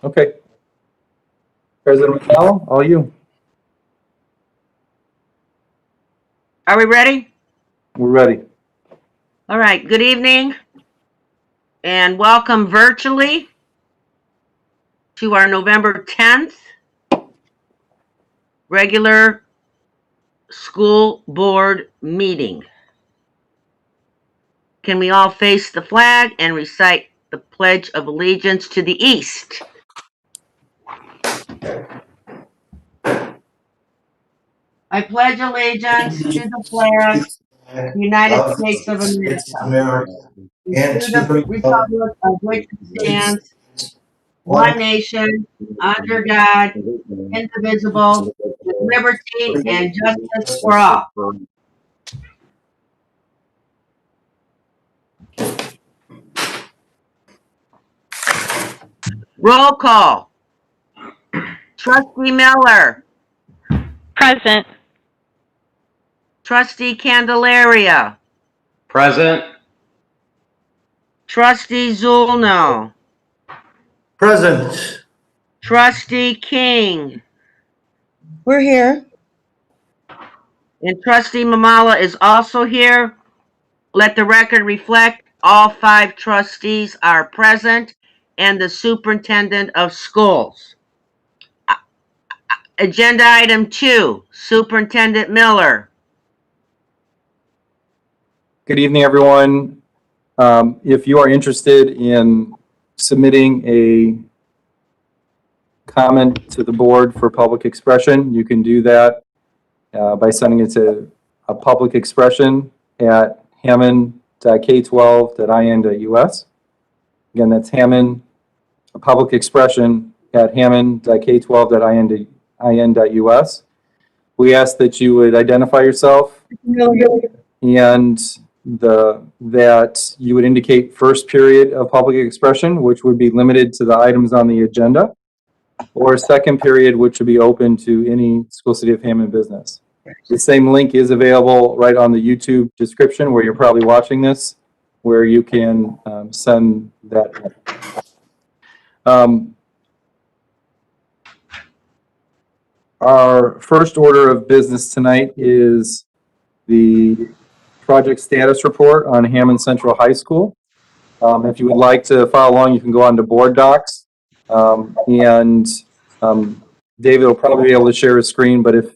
Okay. President McDowell, all you. Are we ready? We're ready. All right. Good evening and welcome virtually to our November 10th regular school board meeting. Can we all face the flag and recite the Pledge of Allegiance to the East? I pledge allegiance to the flag of the United States of America and to the republic of which it stands, one nation, under God, indivisible, with liberty and justice for all. Roll call. Trustee Miller. Present. Trustee Candelaria. Present. Trustee Zulno. Present. Trustee King. We're here. And Trustee Mamala is also here. Let the record reflect all 5 trustees are present and the superintendent of schools. Agenda item 2, Superintendent Miller. Good evening, everyone. If you are interested in submitting a comment to the board for public expression, you can do that by sending it to a public expression at hammond.k12.in.us. Again, that's Hammond, a public expression at hammond.k12.in.us. We ask that you would identify yourself and that you would indicate first period of public expression, which would be limited to the items on the agenda, or second period, which would be open to any School City of Hammond business. The same link is available right on the YouTube description where you're probably watching this, where you can send that. Our first order of business tonight is the project status report on Hammond Central High School. If you would like to follow along, you can go on to Board Docs. David will probably be able to share his screen, but if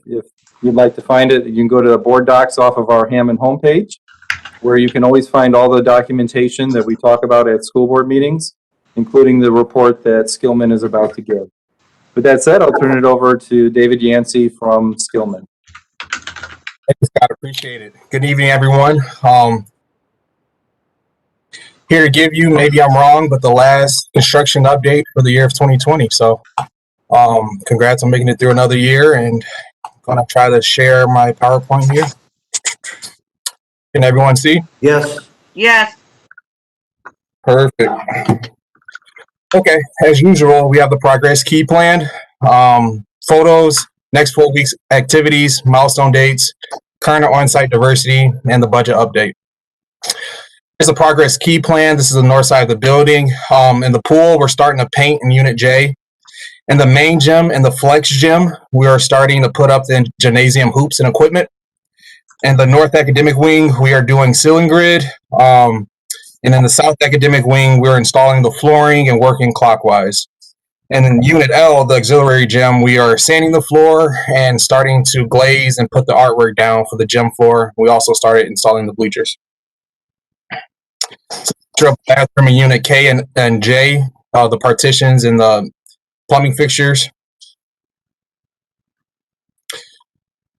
you'd like to find it, you can go to the Board Docs off of our Hammond homepage, where you can always find all the documentation that we talk about at school board meetings, including the report that Skillman is about to give. With that said, I'll turn it over to David Yancey from Skillman. Thanks, Scott. Appreciate it. Good evening, everyone. Here to give you, maybe I'm wrong, but the last construction update for the year of 2020. So congrats on making it through another year, and I'm going to try to share my PowerPoint here. Can everyone see? Yes. Yes. Perfect. Okay, as usual, we have the progress key plan, photos, next 4 weeks activities, milestone dates, current on-site diversity, and the budget update. Here's the progress key plan. This is the north side of the building. In the pool, we're starting to paint in Unit J. In the main gym and the flex gym, we are starting to put up the gymnasium hoops and equipment. In the north academic wing, we are doing ceiling grid. And in the south academic wing, we're installing the flooring and working clockwise. And in Unit L, the auxiliary gym, we are sanding the floor and starting to glaze and put the artwork down for the gym floor. We also started installing the bleachers. Bathroom in Unit K and J, the partitions and the plumbing fixtures.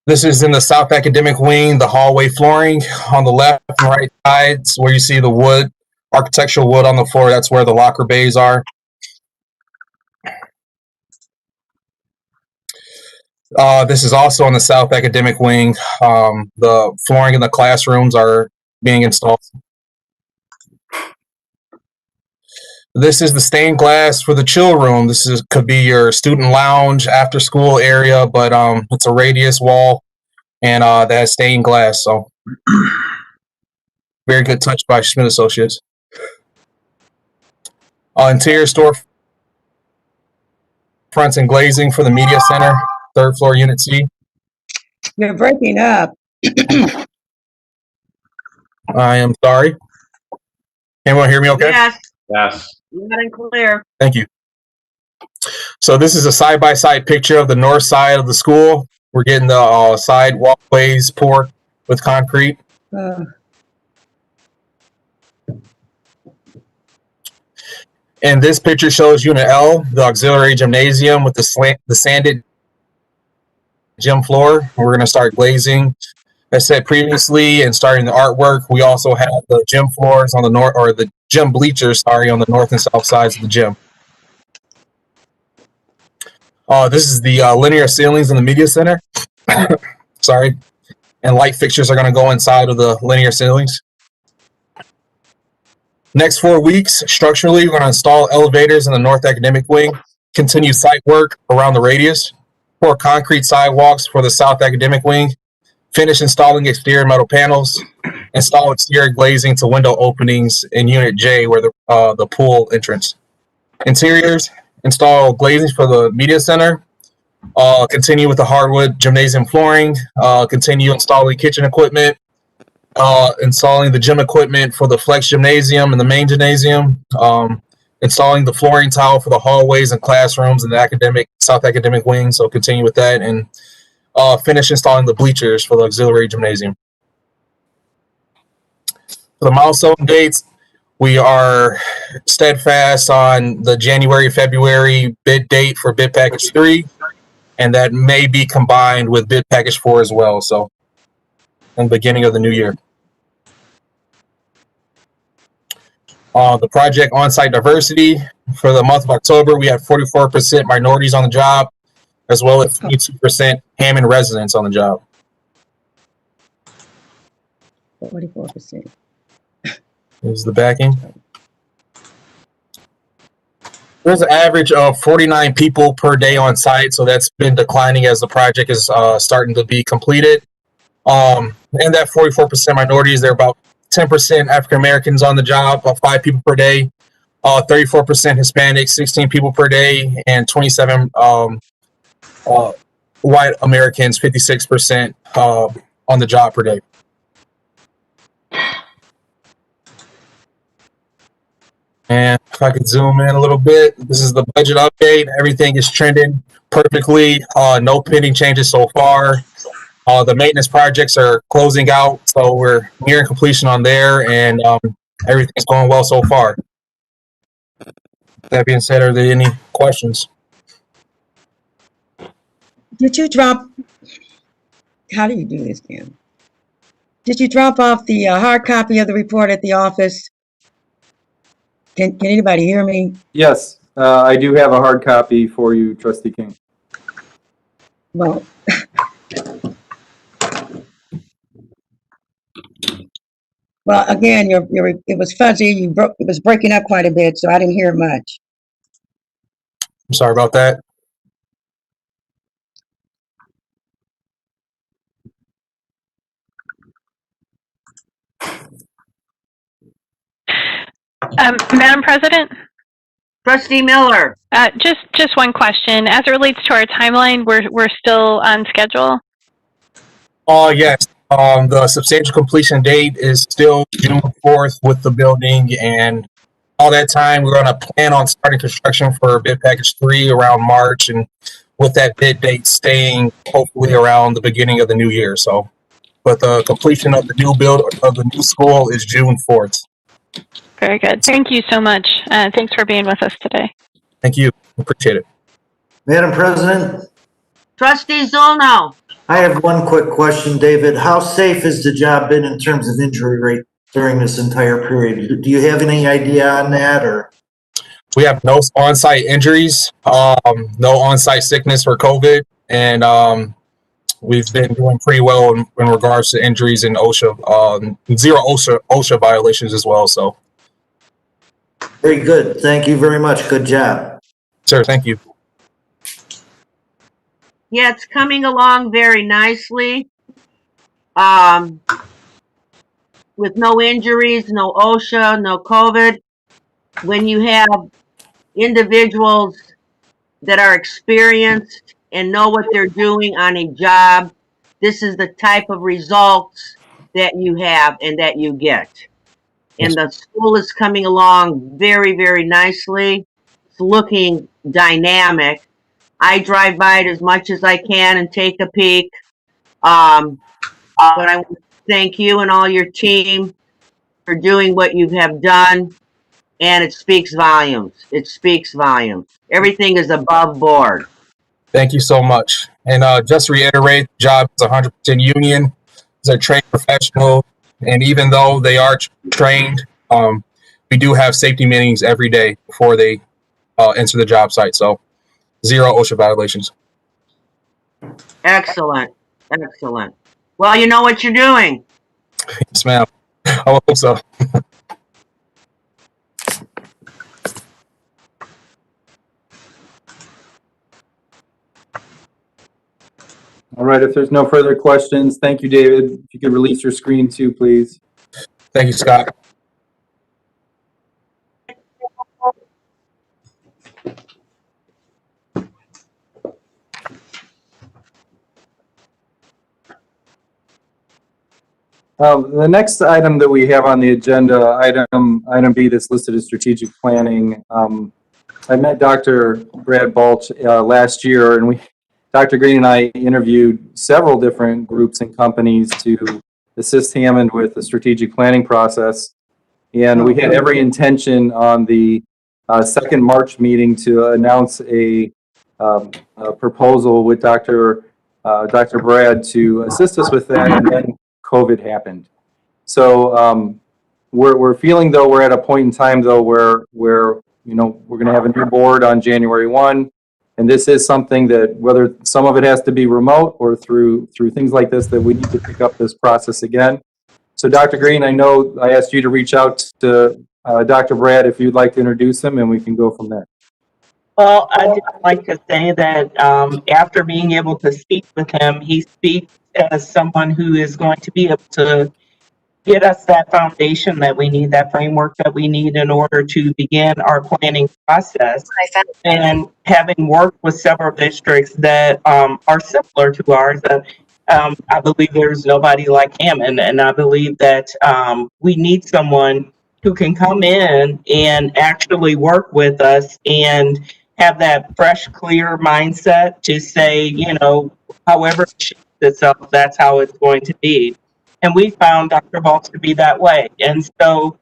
This is in the south academic wing, the hallway flooring. On the left and right sides, where you see the wood, architectural wood on the floor, that's where the locker bays are. This is also on the south academic wing. The flooring in the classrooms are being installed. This is the stained glass for the chill room. This could be your student lounge, after school area, but it's a radius wall and that has stained glass. So very good touch by Schmidt Associates. Interior store fronts and glazing for the media center, 3rd floor, Unit C. You're breaking up. I am sorry. Anyone hear me okay? Yes, Yes. loud and clear. Thank you. So this is a side-by-side picture of the north side of the school. We're getting the side walkways poured with concrete. And this picture shows Unit L, the auxiliary gymnasium with the sanded gym floor. We're going to start glazing. As said previously, and starting the artwork, we also have the gym floors on the north, or the gym bleachers, sorry, on the north and south sides of the gym. This is the linear ceilings in the media center. Sorry. And light fixtures are going to go inside of the linear ceilings. Next 4 weeks, structurally, we're going to install elevators in the north academic wing, continue site work around the radius, pour concrete sidewalks for the south academic wing, finish installing exterior metal panels, install exterior glazing to window openings in Unit J, where the pool entrance. Interiors, install glazing for the media center, continue with the hardwood gymnasium flooring, continue installing kitchen equipment, installing the gym equipment for the flex gymnasium and the main gymnasium, installing the flooring tile for the hallways and classrooms in the south academic wing. So continue with that, and finish installing the bleachers for the auxiliary gymnasium. For the milestone dates, we are steadfast on the January-February bid date for bid package 3, and that may be combined with bid package 4 as well. So in the beginning of the new year. The project on-site diversity for the month of October, we had 44% minorities on the job, as well as 22% Hammond residents on the job. 44%. Here's the backing. There's an average of 49 people per day on site, so that's been declining as the project is starting to be completed. And that 44% minorities, they're about 10% African Americans on the job, about 5 people per day, 34% Hispanic, 16 people per day, and 27 white Americans, 56% on the job per day. And if I could zoom in a little bit, this is the budget update. Everything is trending perfectly. No pending changes so far. The maintenance projects are closing out, so we're nearing completion on there, and everything's going well so far. That being said, are there any questions? Did you drop, how do you do this, Dan? Did you drop off the hard copy of the report at the office? Can anybody hear me? Yes, I do have a hard copy for you, Trustee King. Well, well, again, it was fuzzy. It was breaking up quite a bit, so I didn't hear much. I'm sorry about that. Madam President, Trustee Miller. just one question. As it relates to our timeline, we're still on schedule? Yes. The substantial completion date is still June 4th with the building, and all that time we're going to plan on starting construction for bid package 3 around March, and with that bid date staying hopefully around the beginning of the new year. So, but the completion of the new school is June 4th. Very good. Thank you so much. Thanks for being with us today. Thank you. Appreciate it. Madam President, Trustee Zulno. I have one quick question, David. How safe has the job been in terms of injury rate during this entire period? Do you have any idea on that, or? We have no on-site injuries, no on-site sickness for COVID, and we've been doing pretty well in regards to injuries and OSHA, 0 OSHA violations as well. So, Very good. Thank you very much. Good job. sir, thank you. Yeah, it's coming along very nicely. With no injuries, no OSHA, no COVID. When you have individuals that are experienced and know what they're doing on a job, this is the type of results that you have and that you get. And the school is coming along very, very nicely. It's looking dynamic. I drive by it as much as I can and take a peek. But I want to thank you and all your team for doing what you have done. And it speaks volumes. It speaks volumes. Everything is above board. Thank you so much. And just to reiterate, the job is 100% union. They're trained professionals, and even though they are trained, we do have safety meetings every day before they enter the job site. So 0 OSHA violations. Excellent. Excellent. Well, you know what you're doing. Yes, ma'am. I hope so. All right, if there's no further questions, thank you, David. If you could release your screen too, please. Thank you, Scott. The next item that we have on the agenda, item B, that's listed as strategic planning. I met Dr. Brad Balch last year, and Dr. Green and I interviewed several different groups and companies to assist Hammond with the strategic planning process. And we had every intention on the second March meeting to announce a proposal with Dr. Brad to assist us with that, and then COVID happened. So we're feeling, though, we're at a point in time, though, where we're going to have a new board on January 1. And this is something that, whether some of it has to be remote or through things like this, that we need to pick up this process again. So Dr. Green, I know I asked you to reach out to Dr. Brad if you'd like to introduce him, and we can go from there. Well, I'd just like to say that after being able to speak with him, he speaks as someone who is going to be able to get us that foundation that we need, that framework that we need in order to begin our planning process. And having worked with several districts that are similar to ours, I believe there's nobody like Hammond, and I believe that we need someone who can come in and actually work with us and have that fresh, clear mindset to say, however it shapes itself, that's how it's going to be. And we found Dr. Balch to be that way. And so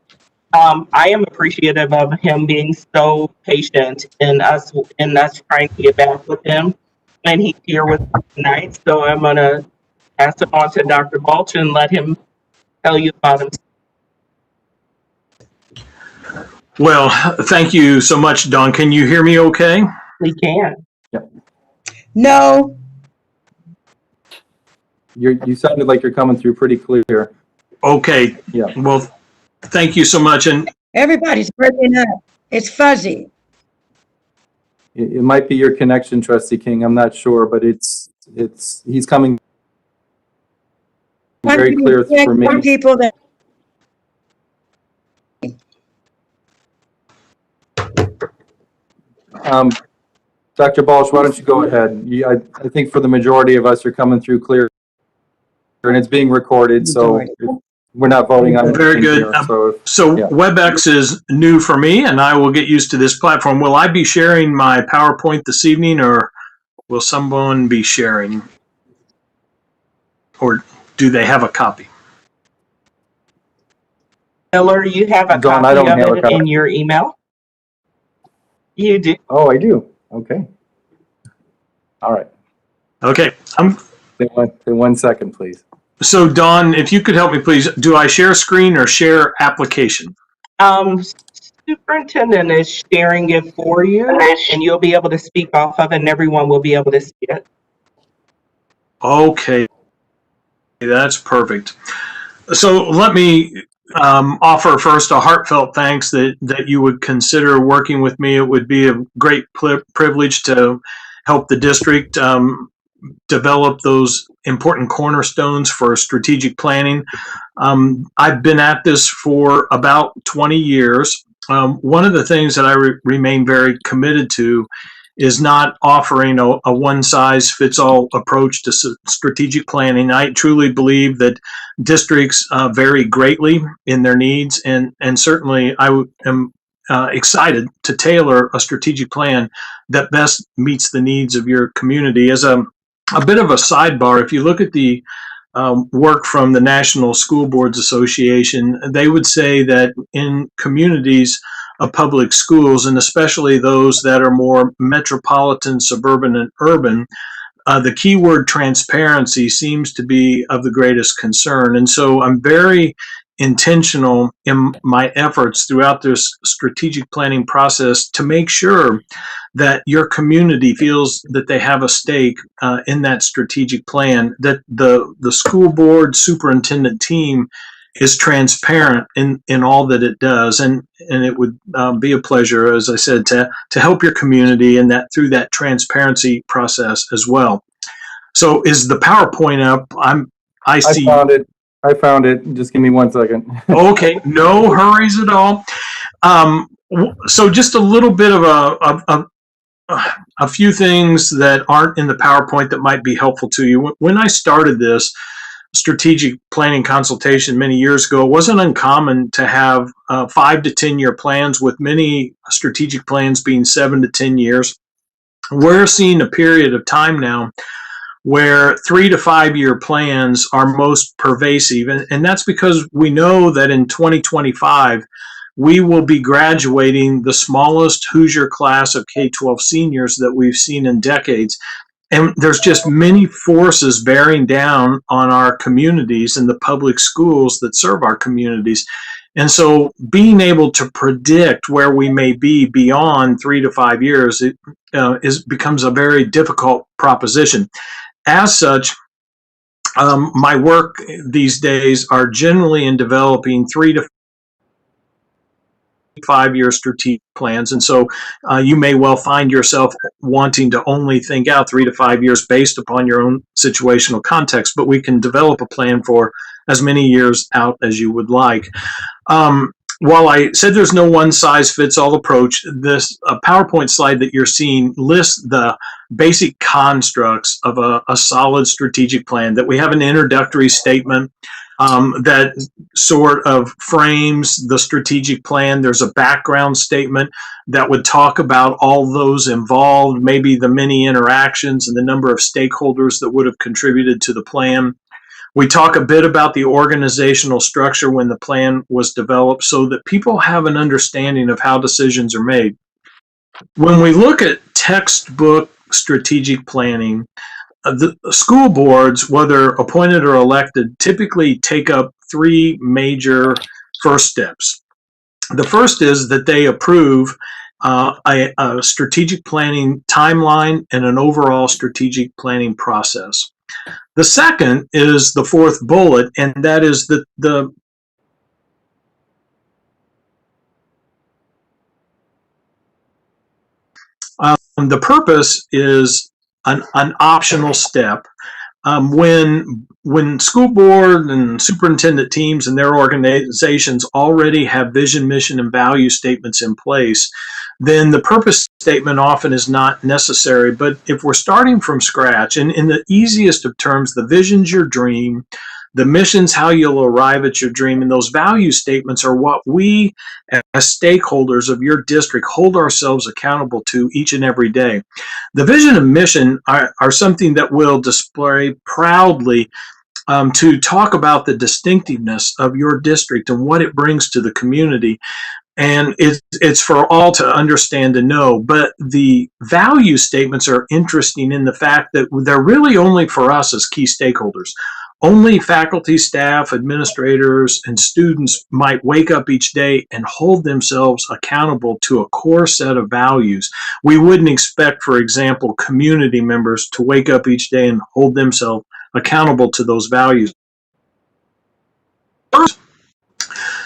I am appreciative of him being so patient in us trying to get back with him. And he's here with us tonight. So I'm going to pass it on to Dr. Balch and let him tell you about himself. Well, thank you so much, Dawn. Can you hear me okay? We can. No, You sounded like you're coming through pretty clear. Okay. Yeah. Well, thank you so much. And everybody's breaking up. It's fuzzy. It might be your connection, Trustee King. I'm not sure, but he's coming very clear for me. People that Dr. Balch, why don't you go ahead? I think for the majority of us, you're coming through clear, and it's being recorded, so we're not voting on it. Very good. So yeah. WebEx is new for me, and I will get used to this platform. Will I be sharing my PowerPoint this evening, or will someone be sharing? Or do they have a copy? Miller, you have a Dawn, I copy don't have of a it copy. in your email? You do. Oh, I do. Okay. All right. Okay. One second, please. So Dawn, if you could help me, please. Do I share screen or share application? Superintendent is sharing it for you, and you'll be able to speak off of it, and everyone will be able to see it. Okay. That's perfect. So let me offer first a heartfelt thanks that you would consider working with me. It would be a great privilege to help the district develop those important cornerstones for strategic planning. I've been at this for about 20 years. One of the things that I remain very committed to is not offering a one-size-fits-all approach to strategic planning. I truly believe that districts vary greatly in their needs, and certainly I am excited to tailor a strategic plan that best meets the needs of your community. As a bit of a sidebar, if you look at the work from the National School Boards Association, they would say that in communities of public schools, and especially those that are more metropolitan, suburban, and urban, the keyword transparency seems to be of the greatest concern. And so I'm very intentional in my efforts throughout this strategic planning process to make sure that your community feels that they have a stake in that strategic plan, that the school board superintendent team is transparent in all that it does, and it would be a pleasure, as I said, to help your community and that through that transparency process as well. So is the PowerPoint up? I see. I found it. Just give me 1 second. Okay, no hurries at all. So just a little bit of a few things that aren't in the PowerPoint that might be helpful to you. When I started this strategic planning consultation many years ago, it wasn't uncommon to have 5 to 10 year plans, with many strategic plans being 7 to 10 years. We're seeing a period of time now where 3 to 5 year plans are most pervasive. And that's because we know that in 2025, we will be graduating the smallest Hoosier class of K-12 seniors that we've seen in decades. And there's just many forces bearing down on our communities and the public schools that serve our communities. And so being able to predict where we may be beyond 3 to 5 years becomes a very difficult proposition. As such, my work these days are generally in developing 3 to 5 year strategic plans. And so you may well find yourself wanting to only think out 3 to 5 years based upon your own situational context, but we can develop a plan for as many years out as you would like. While I said there's no one size fits all approach, this PowerPoint slide that you're seeing lists the basic constructs of a solid strategic plan, that we have an introductory statement that sort of frames the strategic plan. There's a background statement that would talk about all those involved, maybe the many interactions and the number of stakeholders that would have contributed to the plan. We talk a bit about the organizational structure when the plan was developed so that people have an understanding of how decisions are made. When we look at textbook strategic planning, the school boards, whether appointed or elected, typically take up 3 major first steps. The first is that they approve a strategic planning timeline and an overall strategic planning process. The second is the 4th bullet, and that is the purpose is an optional step. When school board and superintendent teams and their organizations already have vision, mission, and value statements in place, then the purpose statement often is not necessary. But if we're starting from scratch, and in the easiest of terms, the vision's your dream, the mission's how you'll arrive at your dream, and those value statements are what we as stakeholders of your district hold ourselves accountable to each and every day. The vision and mission are something that we'll display proudly to talk about the distinctiveness of your district and what it brings to the community. And it's for all to understand and know. But the value statements are interesting in the fact that they're really only for us as key stakeholders. Only faculty, staff, administrators, and students might wake up each day and hold themselves accountable to a core set of values. We wouldn't expect, for example, community members to wake up each day and hold themselves accountable to those values.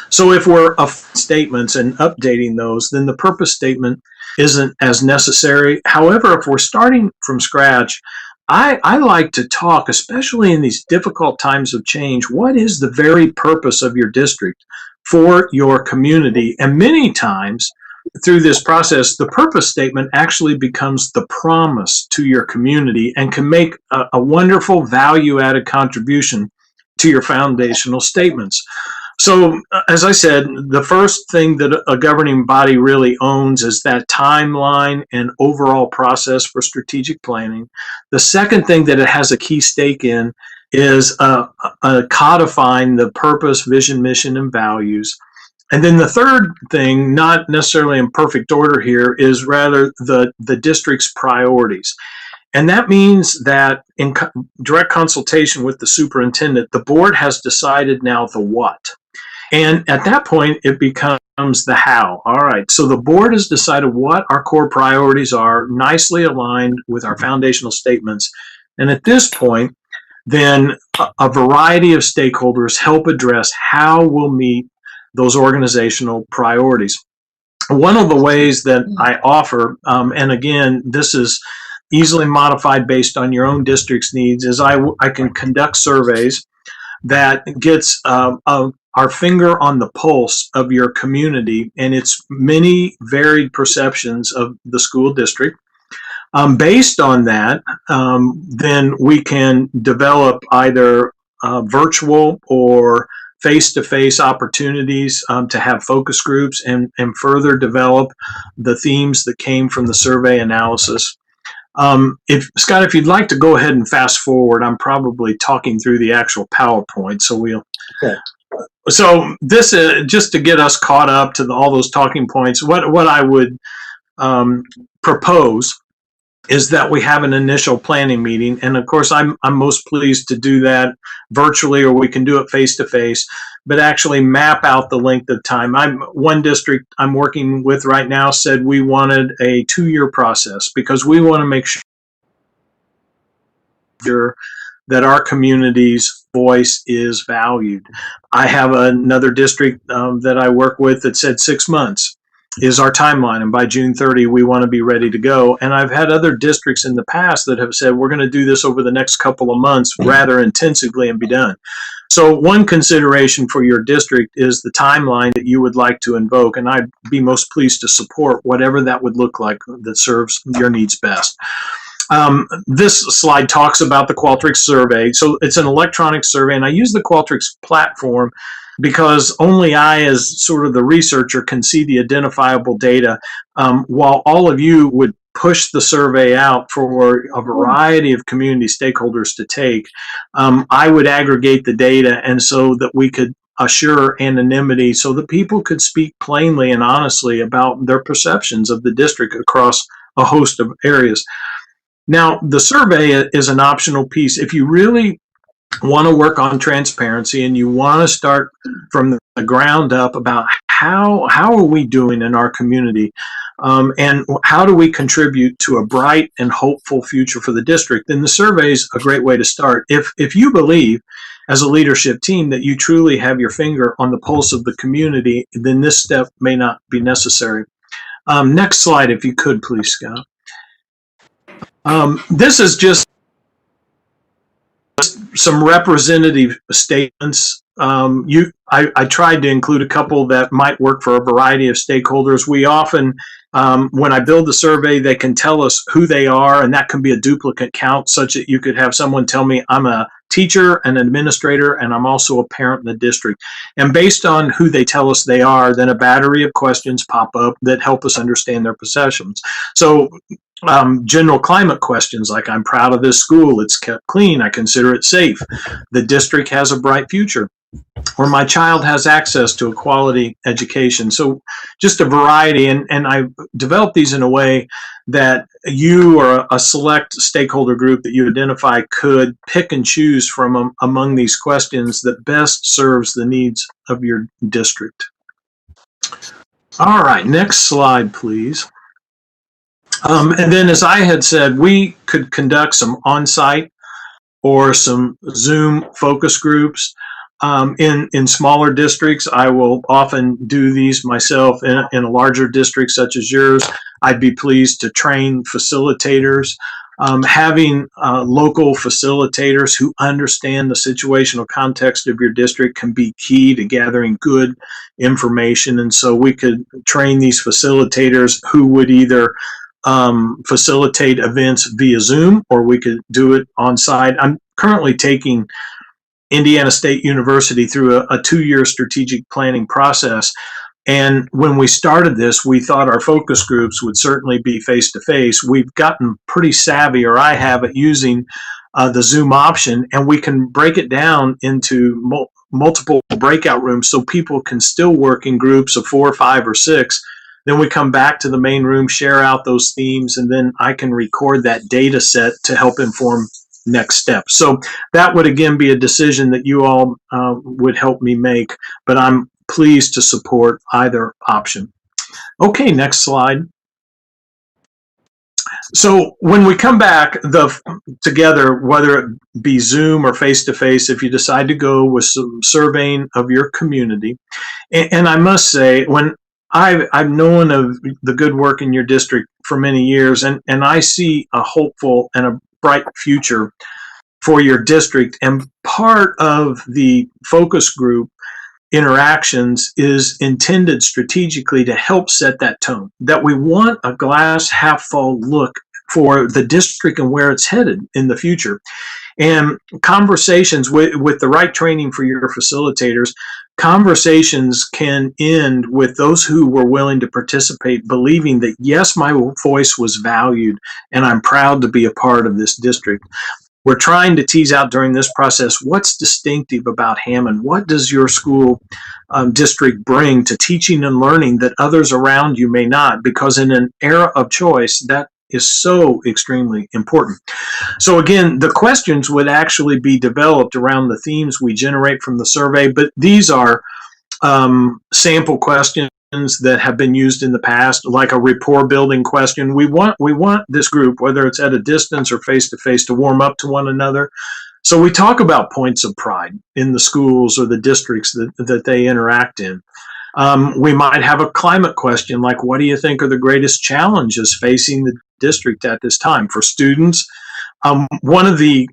So if we're statements and updating those, then the purpose statement isn't as necessary. However, if we're starting from scratch, I like to talk, especially in these difficult times of change, what is the very purpose of your district for your community? And many times through this process, the purpose statement actually becomes the promise to your community and can make a wonderful value-added contribution to your foundational statements. So, as I said, the first thing that a governing body really owns is that timeline and overall process for strategic planning. The second thing that it has a key stake in is codifying the purpose, vision, mission, and values. And then the third thing, not necessarily in perfect order here, is rather the district's priorities. And that means that in direct consultation with the superintendent, the board has decided now the what. And at that point, it becomes the how. All right, so the board has decided what our core priorities are, nicely aligned with our foundational statements. And at this point, then a variety of stakeholders help address how we'll meet those organizational priorities. One of the ways that I offer, and again, this is easily modified based on your own district's needs, is I can conduct surveys that gets our finger on the pulse of your community and its many varied perceptions of the school district. Based on that, then we can develop either virtual or face-to-face opportunities to have focus groups and further develop the themes that came from the survey analysis. Scott, if you'd like to go ahead and fast forward, I'm probably talking through the actual PowerPoint, so Okay. So this is just to get us caught up to all those talking points. What I would propose is that we have an initial planning meeting, and of course, I'm most pleased to do that virtually, or we can do it face to face. But actually map out the length of time. One district I'm working with right now said we wanted a 2-year process because we want to make sure that our community's voice is valued. I have another district that I work with that said 6 months is our timeline, and by June 30 we want to be ready to go. And I've had other districts in the past that have said we're going to do this over the next couple of months rather intensively and be done. So one consideration for your district is the timeline that you would like to invoke, and I'd be most pleased to support whatever that would look like that serves your needs best. This slide talks about the Qualtrics survey. So it's an electronic survey, and I use the Qualtrics platform because only I, as sort of the researcher, can see the identifiable data, while all of you would push the survey out for a variety of community stakeholders to take. I would aggregate the data, and so that we could assure anonymity so that people could speak plainly and honestly about their perceptions of the district across a host of areas. Now, the survey is an optional piece. If you really want to work on transparency and you want to start from the ground up about how are we doing in our community, and how do we contribute to a bright and hopeful future for the district, then the survey is a great way to start. If you believe as a leadership team that you truly have your finger on the pulse of the community, then this step may not be necessary. Next slide, if you could, please, Scott. This is just some representative statements. I tried to include a couple that might work for a variety of stakeholders. We often, when I build the survey, they can tell us who they are, and that can be a duplicate count, such that you could have someone tell me, I'm a teacher, an administrator, and I'm also a parent in the district. And based on who they tell us they are, then a battery of questions pop up that help us understand their perceptions. So general climate questions like, I'm proud of this school, it's kept clean, I consider it safe, the district has a bright future, or my child has access to a quality education. So just a variety, and I've developed these in a way that you or a select stakeholder group that you identify could pick and choose from among these questions that best serves the needs of your district. All right, next slide, please. And then, as I had said, we could conduct some on-site or some Zoom focus groups. In smaller districts, I will often do these myself. In a larger district such as yours, I'd be pleased to train facilitators Having local facilitators who understand the situational context of your district can be key to gathering good information. And so we could train these facilitators who would either facilitate events via Zoom, or we could do it on site. I'm currently taking Indiana State University through a 2-year strategic planning process. And when we started this, we thought our focus groups would certainly be face-to-face. We've gotten pretty savvy, or I have, at using the Zoom option, and we can break it down into multiple breakout rooms so people can still work in groups of 4, 5, or 6. Then we come back to the main room, share out those themes, and then I can record that data set to help inform next steps. So that would again be a decision that you all would help me make, but I'm pleased to support either option. Okay, next slide. So when we come back together, whether it be Zoom or face-to-face, if you decide to go with some surveying of your community, and I must say, when I've known of the good work in your district for many years, and I see a hopeful and a bright future for your district, and part of the focus group interactions is intended strategically to help set that tone, that we want a glass half full look for the district and where it's headed in the future. And conversations with the right training for your facilitators, conversations can end with those who were willing to participate believing that, yes, my voice was valued and I'm proud to be a part of this district. We're trying to tease out during this process what's distinctive about Hammond. What does your school district bring to teaching and learning that others around you may not? Because in an era of choice, that is so extremely important. So again, the questions would actually be developed around the themes we generate from the survey, but these are sample questions that have been used in the past, like a rapport building question. We want this group, whether it's at a distance or face-to-face, to warm up to one another. So we talk about points of pride in the schools or the districts that they interact in. We might have a climate question, like, what do you think are the greatest challenges facing the district at this time? For students, one of the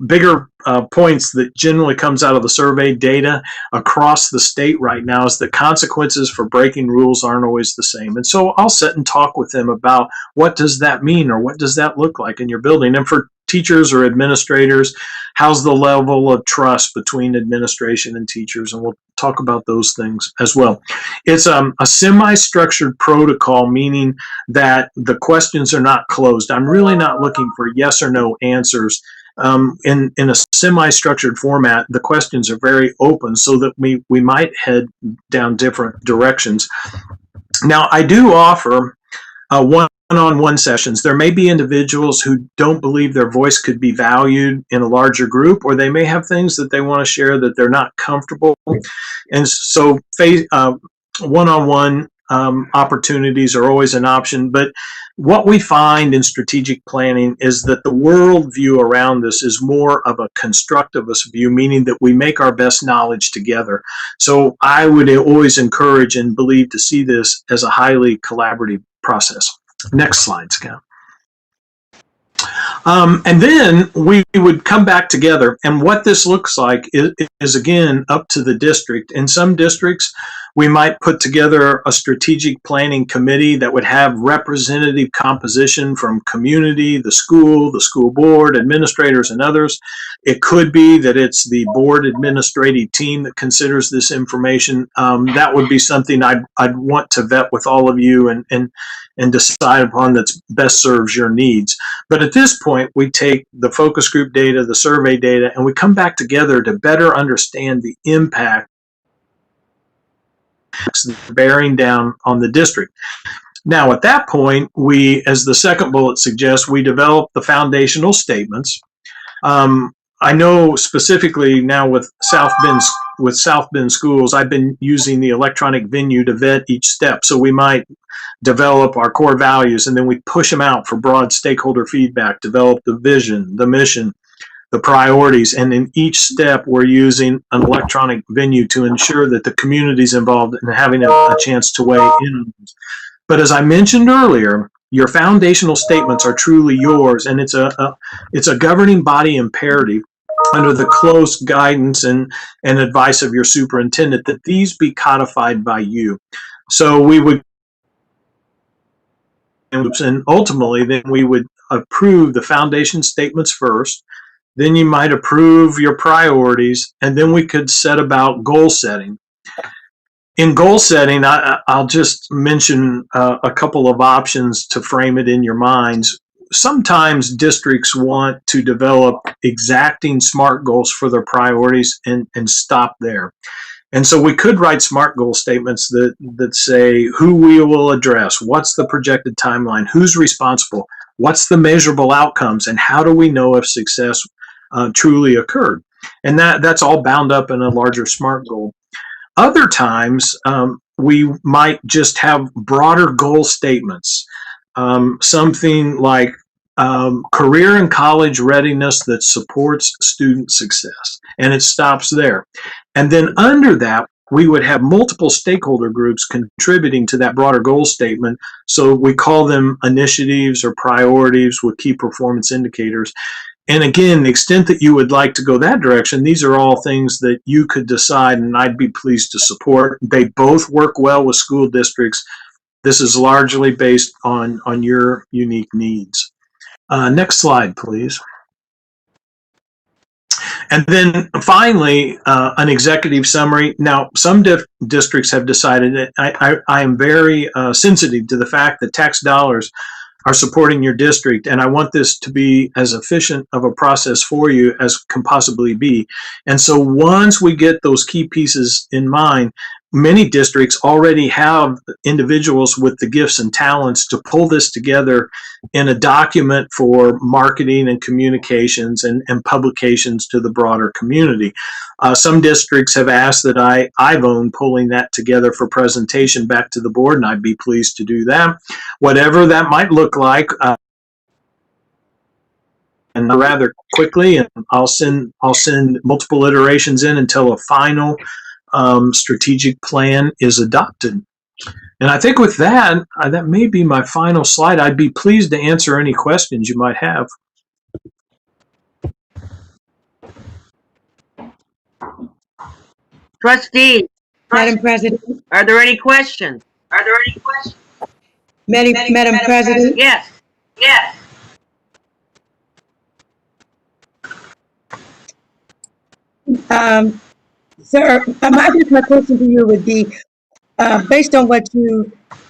bigger points that generally comes out of the survey data across the state right now is that consequences for breaking rules aren't always the same. And so I'll sit and talk with them about what does that mean, or what does that look like in your building? And for teachers or administrators, how's the level of trust between administration and teachers? And we'll talk about those things as well. It's a semi-structured protocol, meaning that the questions are not closed. I'm really not looking for yes or no answers. In a semi-structured format, the questions are very open so that we might head down different directions. Now, I do offer one-on-one sessions. There may be individuals who don't believe their voice could be valued in a larger group, or they may have things that they want to share that they're not comfortable. And so one-on-one opportunities are always an option. But what we find in strategic planning is that the worldview around this is more of a constructivist view, meaning that we make our best knowledge together. So I would always encourage and believe to see this as a highly collaborative process. Next slide, Scott. And then we would come back together, and what this looks like is again up to the district. In some districts, we might put together a strategic planning committee that would have representative composition from community, the school board, administrators, and others. It could be that it's the board administrative team that considers this information. That would be something I'd want to vet with all of you and decide upon that best serves your needs. But at this point, we take the focus group data, the survey data, and we come back together to better understand the impact bearing down on the district. Now, at that point, we, as the second bullet suggests, we develop the foundational statements. I know specifically now with South Bend schools, I've been using the electronic venue to vet each step. So we might develop our core values, and then we push them out for broad stakeholder feedback, develop the vision, the mission, the priorities, and in each step we're using an electronic venue to ensure that the community's involved in having a chance to weigh in. But as I mentioned earlier, your foundational statements are truly yours, and it's a governing body imperative under the close guidance and advice of your superintendent that these be codified by you. So we would, and ultimately then we would approve the foundation statements first, then you might approve your priorities, and then we could set about goal setting. In goal setting, I'll just mention a couple of options to frame it in your minds. Sometimes districts want to develop exacting SMART goals for their priorities and stop there. And so we could write SMART goal statements that say who we will address, what's the projected timeline, who's responsible, what's the measurable outcomes, and how do we know if success truly occurred. And that's all bound up in a larger SMART goal. Other times, we might just have broader goal statements, something like career and college readiness that supports student success, and it stops there. And then under that, we would have multiple stakeholder groups contributing to that broader goal statement. So we call them initiatives or priorities with key performance indicators. And again, the extent that you would like to go that direction, these are all things that you could decide, and I'd be pleased to support. They both work well with school districts. This is largely based on your unique needs. Next slide, please. And then finally, an executive summary. Now, some districts have decided that I am very sensitive to the fact that tax dollars are supporting your district, and I want this to be as efficient of a process for you as can possibly be. And so once we get those key pieces in mind, many districts already have individuals with the gifts and talents to pull this together in a document for marketing and communications and publications to the broader community. Some districts have asked that I've owned pulling that together for presentation back to the board, and I'd be pleased to do that. Whatever that might look like, and rather quickly, and I'll send multiple iterations in until a final strategic plan is adopted. And I think with that, that may be my final slide. I'd be pleased to answer any questions you might have. Trustee, Madam President, are there any questions? Madam President, Yes. sir, I guess my question to you would be, based on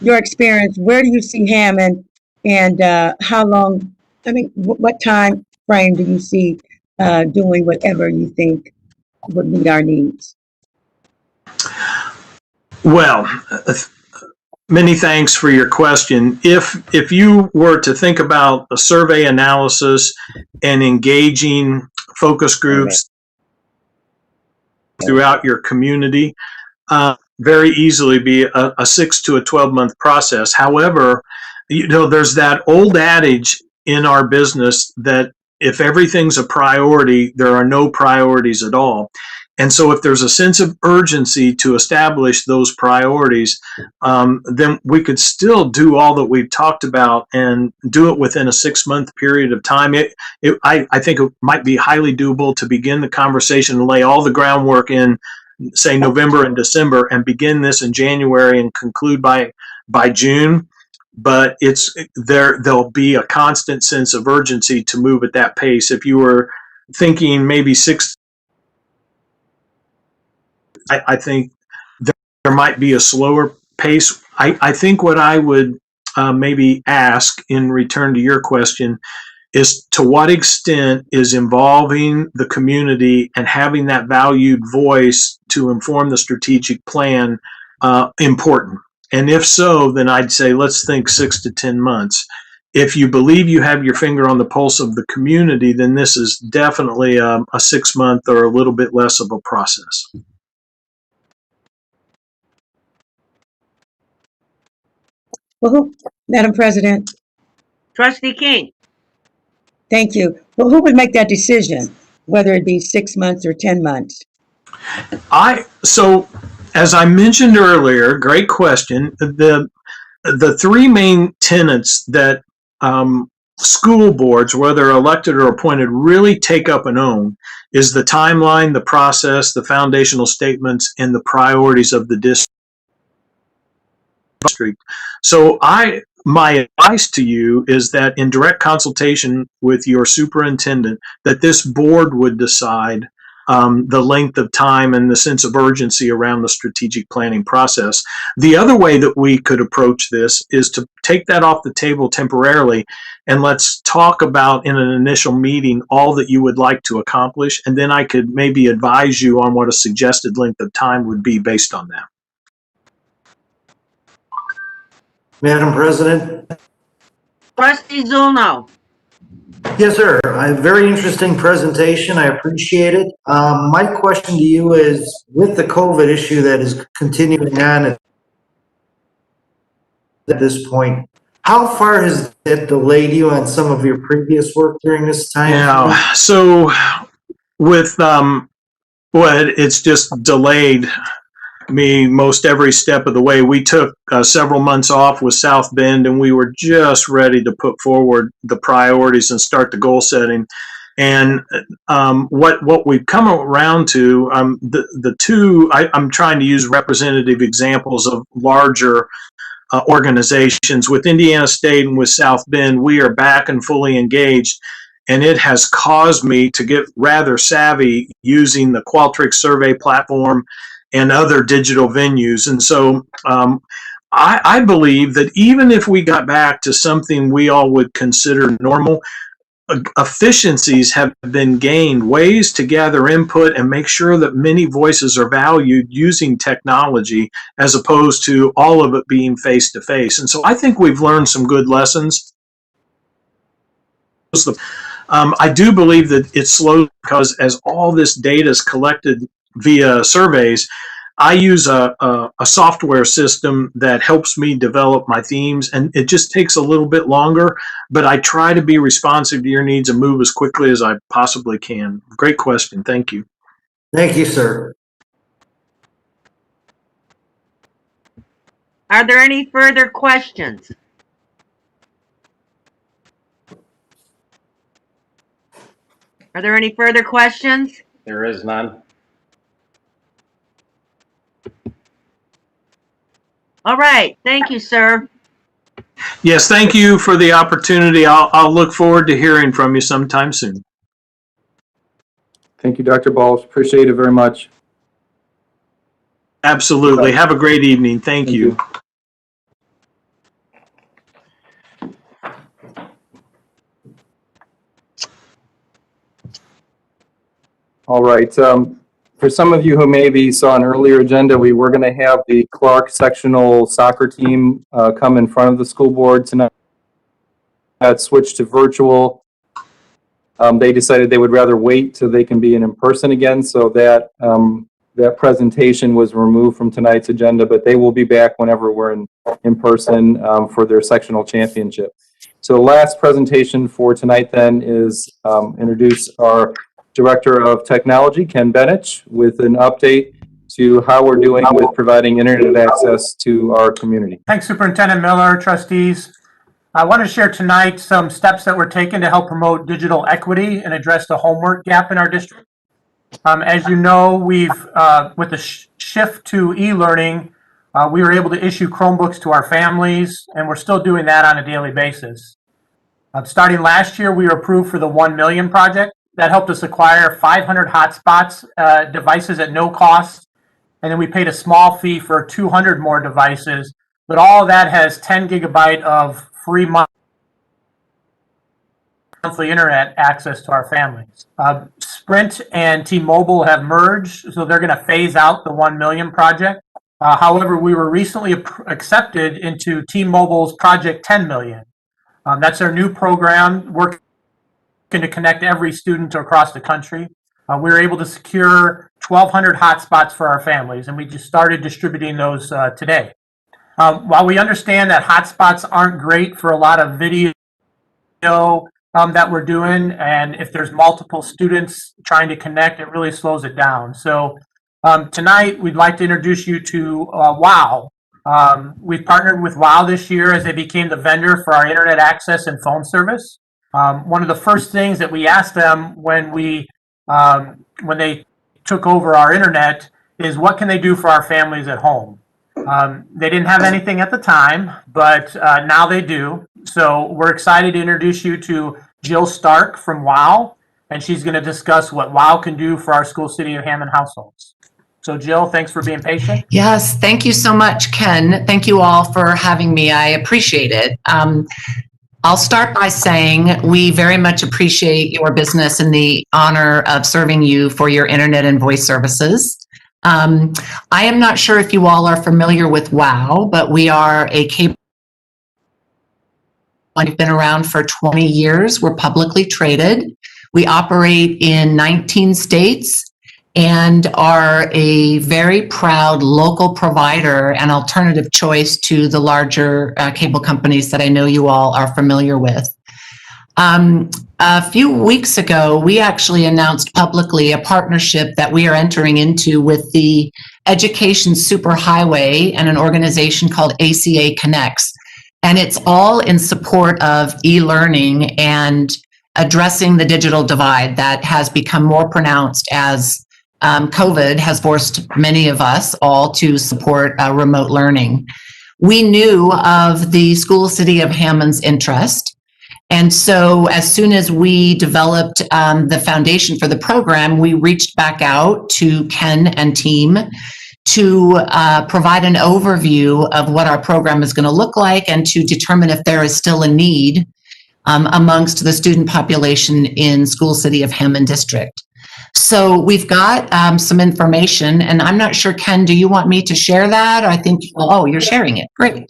your experience, where do you see Hammond, and how long, what time frame do you see doing whatever you think would meet our needs? Well, many thanks for your question. If you were to think about a survey analysis and engaging focus groups throughout your community, very easily be a 6 to a 12-month process. However, there's that old adage in our business that if everything's a priority, there are no priorities at all. And so if there's a sense of urgency to establish those priorities, then we could still do all that we've talked about and do it within a 6-month period of time. I think it might be highly doable to begin the conversation and lay all the groundwork in, say, November and December, and begin this in January and conclude by June. But there'll be a constant sense of urgency to move at that pace. If you were thinking maybe 6, I think there might be a slower pace. I think what I would maybe ask in return to your question is, to what extent is involving the community and having that valued voice to inform the strategic plan important? And if so, then I'd say let's think 6 to 10 months. If you believe you have your finger on the pulse of the community, then this is definitely a 6-month or a little bit less of a process. Well, Madam President, Trustee King, thank you. Well, who would make that decision, whether it be 6 months or 10 months? So as I mentioned earlier, great question. the three main tenets that school boards, whether elected or appointed, really take up and own is the timeline, the process, the foundational statements, and the priorities of the district. So my advice to you is that in direct consultation with your superintendent, that this board would decide the length of time and the sense of urgency around the strategic planning process. The other way that we could approach this is to take that off the table temporarily, and let's talk about in an initial meeting all that you would like to accomplish, and then I could maybe advise you on what a suggested length of time would be based on that. Madam President? Trustee Zulno. Yes, sir. A very interesting presentation. I appreciate it. My question to you is, with the COVID issue that is continuing on at this point, how far has it delayed you on some of your previous work during this time? Yeah, so with it's just delayed me most every step of the way. We took several months off with South Bend, and we were just ready to put forward the priorities and start the goal setting. And what we've come around to, the two, I'm trying to use representative examples of larger organizations. With Indiana State and with South Bend, we are back and fully engaged. And it has caused me to get rather savvy using the Qualtrics survey platform and other digital venues. And so I believe that even if we got back to something we all would consider normal, efficiencies have been gained, ways to gather input and make sure that many voices are valued using technology as opposed to all of it being face-to-face. And so I think we've learned some good lessons. I do believe that it's slow because as all this data is collected via surveys, I use a software system that helps me develop my themes, and it just takes a little bit longer, but I try to be responsive to your needs and move as quickly as I possibly can. Great question. Thank you. Thank you, sir. Are there any further questions? Are there any further questions? There is none. All right. Thank you, sir. Yes, thank you for the opportunity. I'll look forward to hearing from you sometime soon. Thank you, Dr. Balch. Appreciate it very much. Absolutely. Have a great evening. Thank you. All right. For some of you who maybe saw an earlier agenda, we were going to have the Clark sectional soccer team come in front of the school board tonight. That switched to virtual. They decided they would rather wait till they can be in person again, so that that presentation was removed from tonight's agenda, but they will be back whenever we're in person for their sectional championship. So the last presentation for tonight then is introduce our Director of Technology, Ken Benich, with an update to how we're doing with providing internet access to our community. Thanks, Superintendent Miller, trustees. I want to share tonight some steps that were taken to help promote digital equity and address the homework gap in our district. As you know, we've, with the shift to e-learning, we were able to issue Chromebooks to our families, and we're still doing that on a daily basis. Starting last year, we were approved for the 1 million project. That helped us acquire 500 hotspots, devices at no cost, and then we paid a small fee for 200 more devices. But all of that has 10 gigabyte of free monthly internet access to our families. Sprint and T-Mobile have merged, so they're going to phase out the 1 million project. However, we were recently accepted into T-Mobile's Project 10 million. That's our new program working to connect every student across the country. We were able to secure 1,200 hotspots for our families, and we just started distributing those today. While we understand that hotspots aren't great for a lot of video that we're doing, and if there's multiple students trying to connect, it really slows it down. So tonight, we'd like to introduce you to WOW. We've partnered with WOW this year as they became the vendor for our internet access and phone service. One of the first things that we asked them when they took over our internet is what can they do for our families at home? They didn't have anything at the time, but now they do. So we're excited to introduce you to Jill Stark from WOW, and she's going to discuss what WOW can do for our School City of Hammond households. So Jill, thanks for being patient. Yes, thank you so much, Ken. Thank you all for having me. I appreciate it. I'll start by saying we very much appreciate your business and the honor of serving you for your internet and voice services. I am not sure if you all are familiar with WOW, but we are a cable. We've been around for 20 years. We're publicly traded. We operate in 19 states and are a very proud local provider and alternative choice to the larger cable companies that I know you all are familiar with. A few weeks ago, we actually announced publicly a partnership that we are entering into with the Education Superhighway and an organization called ACA Connects. And it's all in support of e-learning and addressing the digital divide that has become more pronounced as COVID has forced many of us all to support remote learning. We knew of the School City of Hammond's interest. And so as soon as we developed the foundation for the program, we reached back out to Ken and team to provide an overview of what our program is going to look like and to determine if there is still a need amongst the student population in School City of Hammond District. So we've got some information, and I'm not sure, Ken, do you want me to share that? I think, oh, you're sharing it. Great.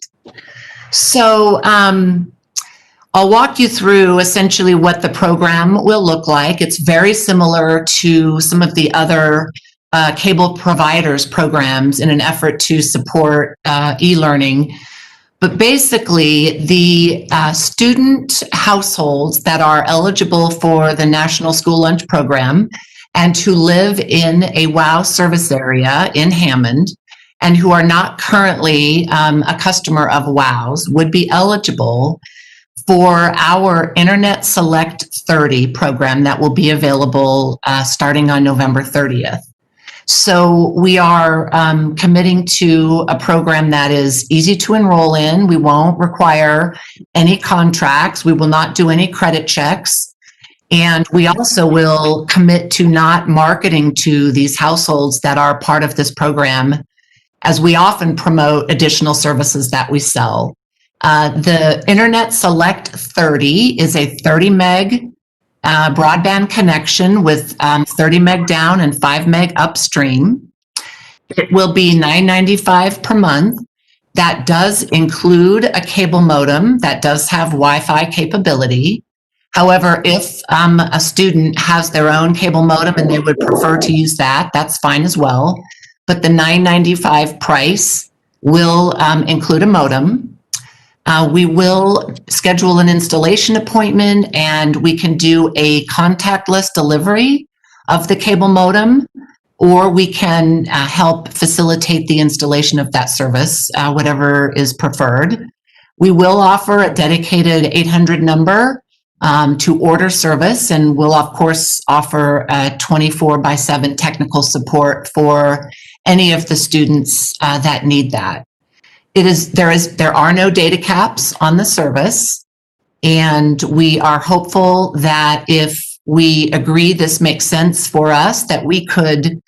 So I'll walk you through essentially what the program will look like. It's very similar to some of the other cable providers programs in an effort to support e-learning. But basically, the student households that are eligible for the National School Lunch Program and who live in a WOW service area in Hammond and who are not currently a customer of WOW's would be eligible for our Internet Select 30 program that will be available starting on November 30th. So we are committing to a program that is easy to enroll in. We won't require any contracts. We will not do any credit checks. And we also will commit to not marketing to these households that are part of this program, as we often promote additional services that we sell. The Internet Select 30 is a 30 meg broadband connection with 30 meg down and 5 meg upstream. It will be $9.95 per month. That does include a cable modem that does have Wi-Fi capability. However, if a student has their own cable modem and they would prefer to use that, that's fine as well. But the $9.95 price will include a modem. We will schedule an installation appointment and we can do a contactless delivery of the cable modem, or we can help facilitate the installation of that service, whatever is preferred. We will offer a dedicated 800 number to order service, and we'll of course offer 24/7 technical support for any of the students that need that. There are no data caps on the service, and we are hopeful that if we agree this makes sense for us, that we could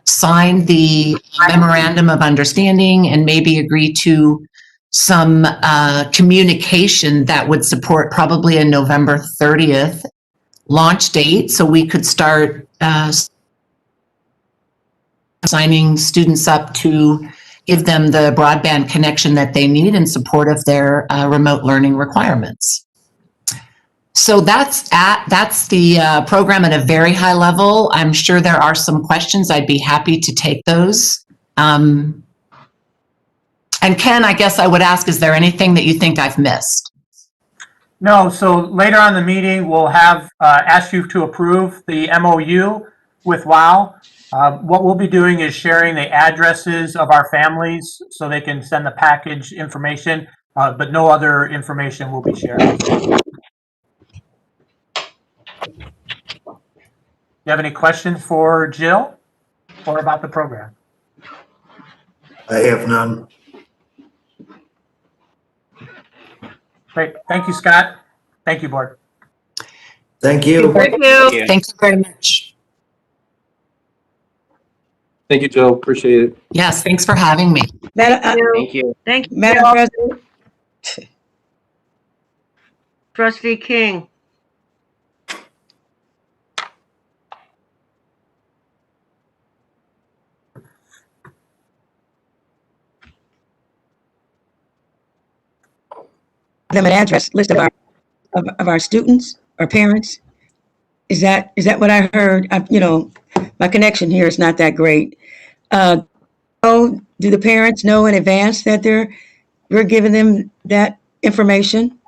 sign the memorandum of understanding and maybe agree to some communication that would support probably a November 30th launch date, so we could start signing students up to give them the broadband connection that they need in support of their remote learning requirements. So that's the program at a very high level. I'm sure there are some questions. I'd be happy to take those. And Ken, I guess I would ask, is there anything that you think I've missed? No, so later on in the meeting, we'll have asked you to approve the MOU with WOW. What we'll be doing is sharing the addresses of our families so they can send the package information, but no other information will be shared. You have any questions for Jill or about the program? I have none. Great. Thank you, Scott. Thank you, board. Thank you. Thank you. Thank you very much. Thank you, Joe. Appreciate it. Yes, thanks for having me. Thank you. Thank you. Madam President, Trustee King. them an address list of our students or parents. Is that what I heard? My connection here is not that great. Oh, do the parents know in advance that we're giving them that information?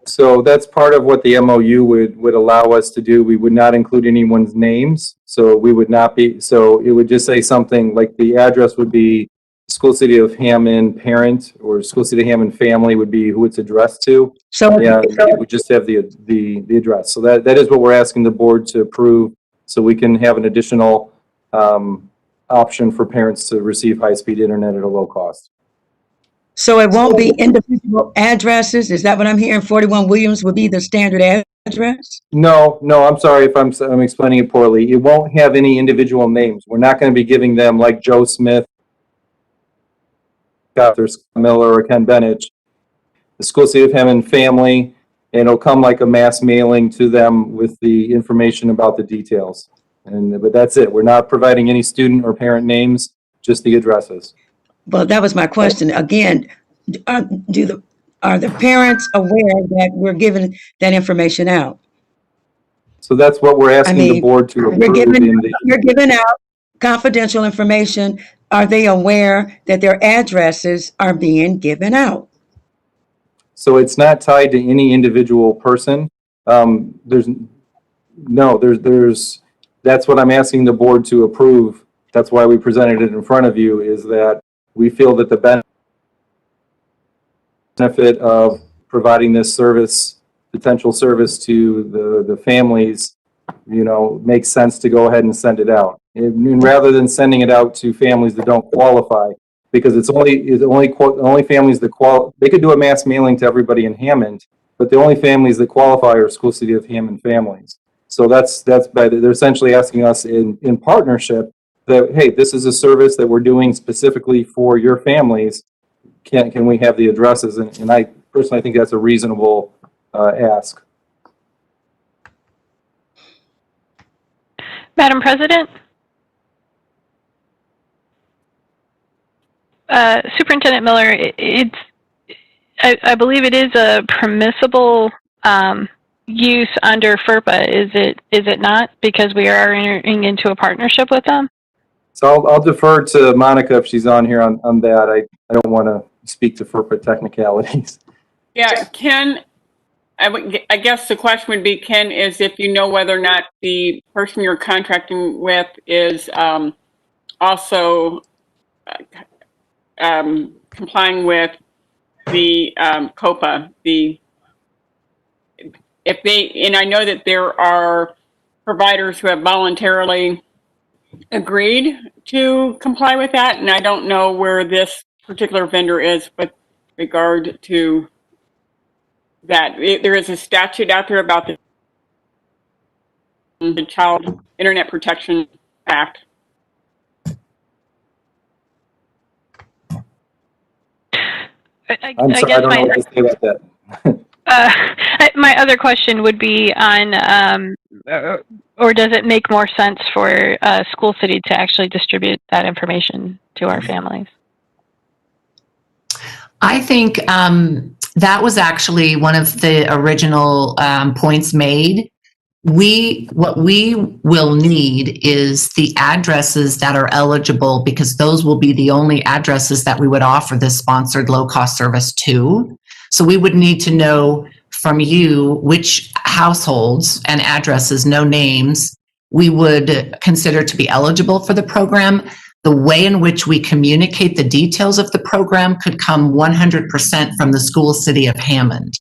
So that's part of what the MOU would allow us to do. We would not include anyone's names. So we would not be, so it would just say something like the address would be School City of Hammond parent, or School City of Hammond family would be who it's addressed to. So, Yeah, it would just have the address. So that is what we're asking the board to approve, so we can have an additional option for parents to receive high-speed internet at a low cost. so it won't be individual addresses? Is that what I'm hearing? 41 Williams would be the standard address? No, I'm sorry if I'm explaining it poorly. It won't have any individual names. We're not going to be giving them like Joe Smith, or Scott Miller, or Ken Bennett. The School City of Hammond family, and it'll come like a mass mailing to them with the information about the details. But that's it. We're not providing any student or parent names, just the addresses. Well, that was my question. Again, are the parents aware that we're giving that information out? So that's what we're asking the mean, board to approve. You're giving out confidential information. Are they aware that their addresses are being given out? So it's not tied to any individual person. That's what I'm asking the board to approve. That's why we presented it in front of you, is that we feel that the benefit of providing this service, potential service to the families, makes sense to go ahead and send it out. And rather than sending it out to families that don't qualify, because it's only families that they could do a mass mailing to everybody in Hammond, but the only families that qualify are School City of Hammond families. So they're essentially asking us in partnership that, hey, this is a service that we're doing specifically for your families. Can we have the addresses? And I personally think that's a reasonable ask. Madam President? Superintendent Miller, I believe it is a permissible use under FERPA, is it not? Because we are entering into a partnership with them? So I'll defer to Monica if she's on here on that. I don't want to speak to FERPA technicalities. Yeah, Ken, I guess the question would be, Ken, is if you know whether or not the person you're contracting with is also complying with the COPA, and I know that there are providers who have voluntarily agreed to comply with that, and I don't know where this particular vendor is with regard to that. There is a statute out there about the Child Internet Protection Act. I'm sorry, I don't know what to say about that. My other question would be on, or does it make more sense for School City to actually distribute that information to our families? I think that was actually one of the original points made. What we will need is the addresses that are eligible, because those will be the only addresses that we would offer this sponsored low-cost service to. So we would need to know from you which households and addresses, no names, we would consider to be eligible for the program. The way in which we communicate the details of the program could come 100% from the school city of Hammond.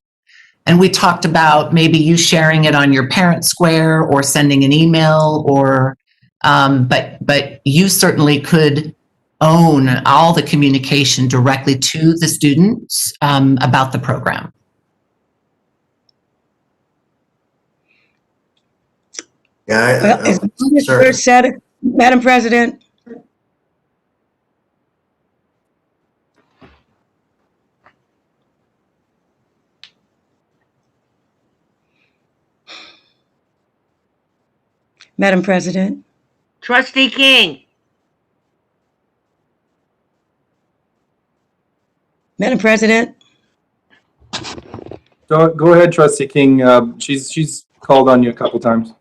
And we talked about maybe you sharing it on your parent square or sending an email, or but you certainly could own all the communication directly to the students about the program. Yeah, Well, is sorry. first said, Madam President? Madam President? Trustee King. Madam President? Go ahead, Trustee King. She's called on you a couple times.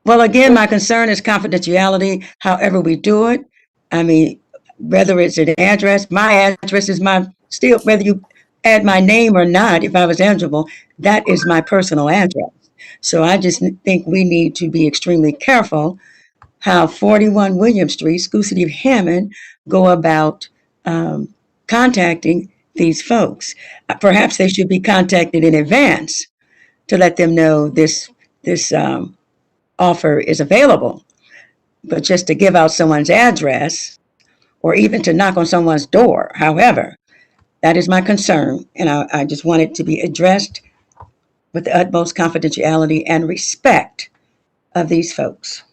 Well, again, my concern is confidentiality, however we do it. I mean, whether it's an address, my address is still, whether you add my name or not, if I was eligible, that is my personal address. So I just think we need to be extremely careful how 41 William Street, School City of Hammond, go about contacting these folks. Perhaps they should be contacted in advance to let them know this offer is available. But just to give out someone's address or even to knock on someone's door, however, that is my concern. And I just want it to be addressed with the utmost confidentiality and respect of these folks.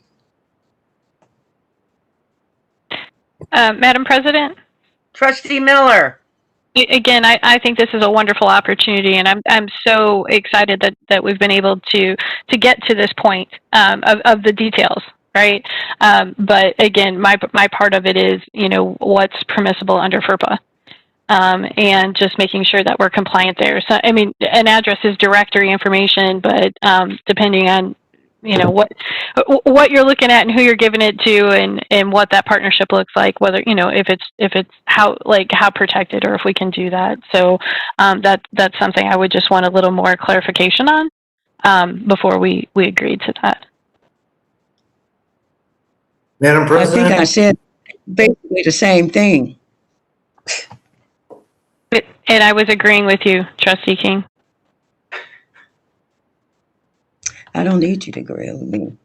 Madam President? Trustee Miller. Again, I think this is a wonderful opportunity, and I'm so excited that we've been able to get to this point of the details, right? But again, my part of it is, what's permissible under FERPA, and just making sure that we're compliant there. So, I mean, an address is directory information, but depending on what you're looking at and who you're giving it to, and what that partnership looks like, whether if it's how protected, or if we can do that. So that's something I would just want a little more clarification on before we agreed to that. Madam I President? think I said basically the same thing. And I was agreeing with you, Trustee King. I don't need you to agree with me.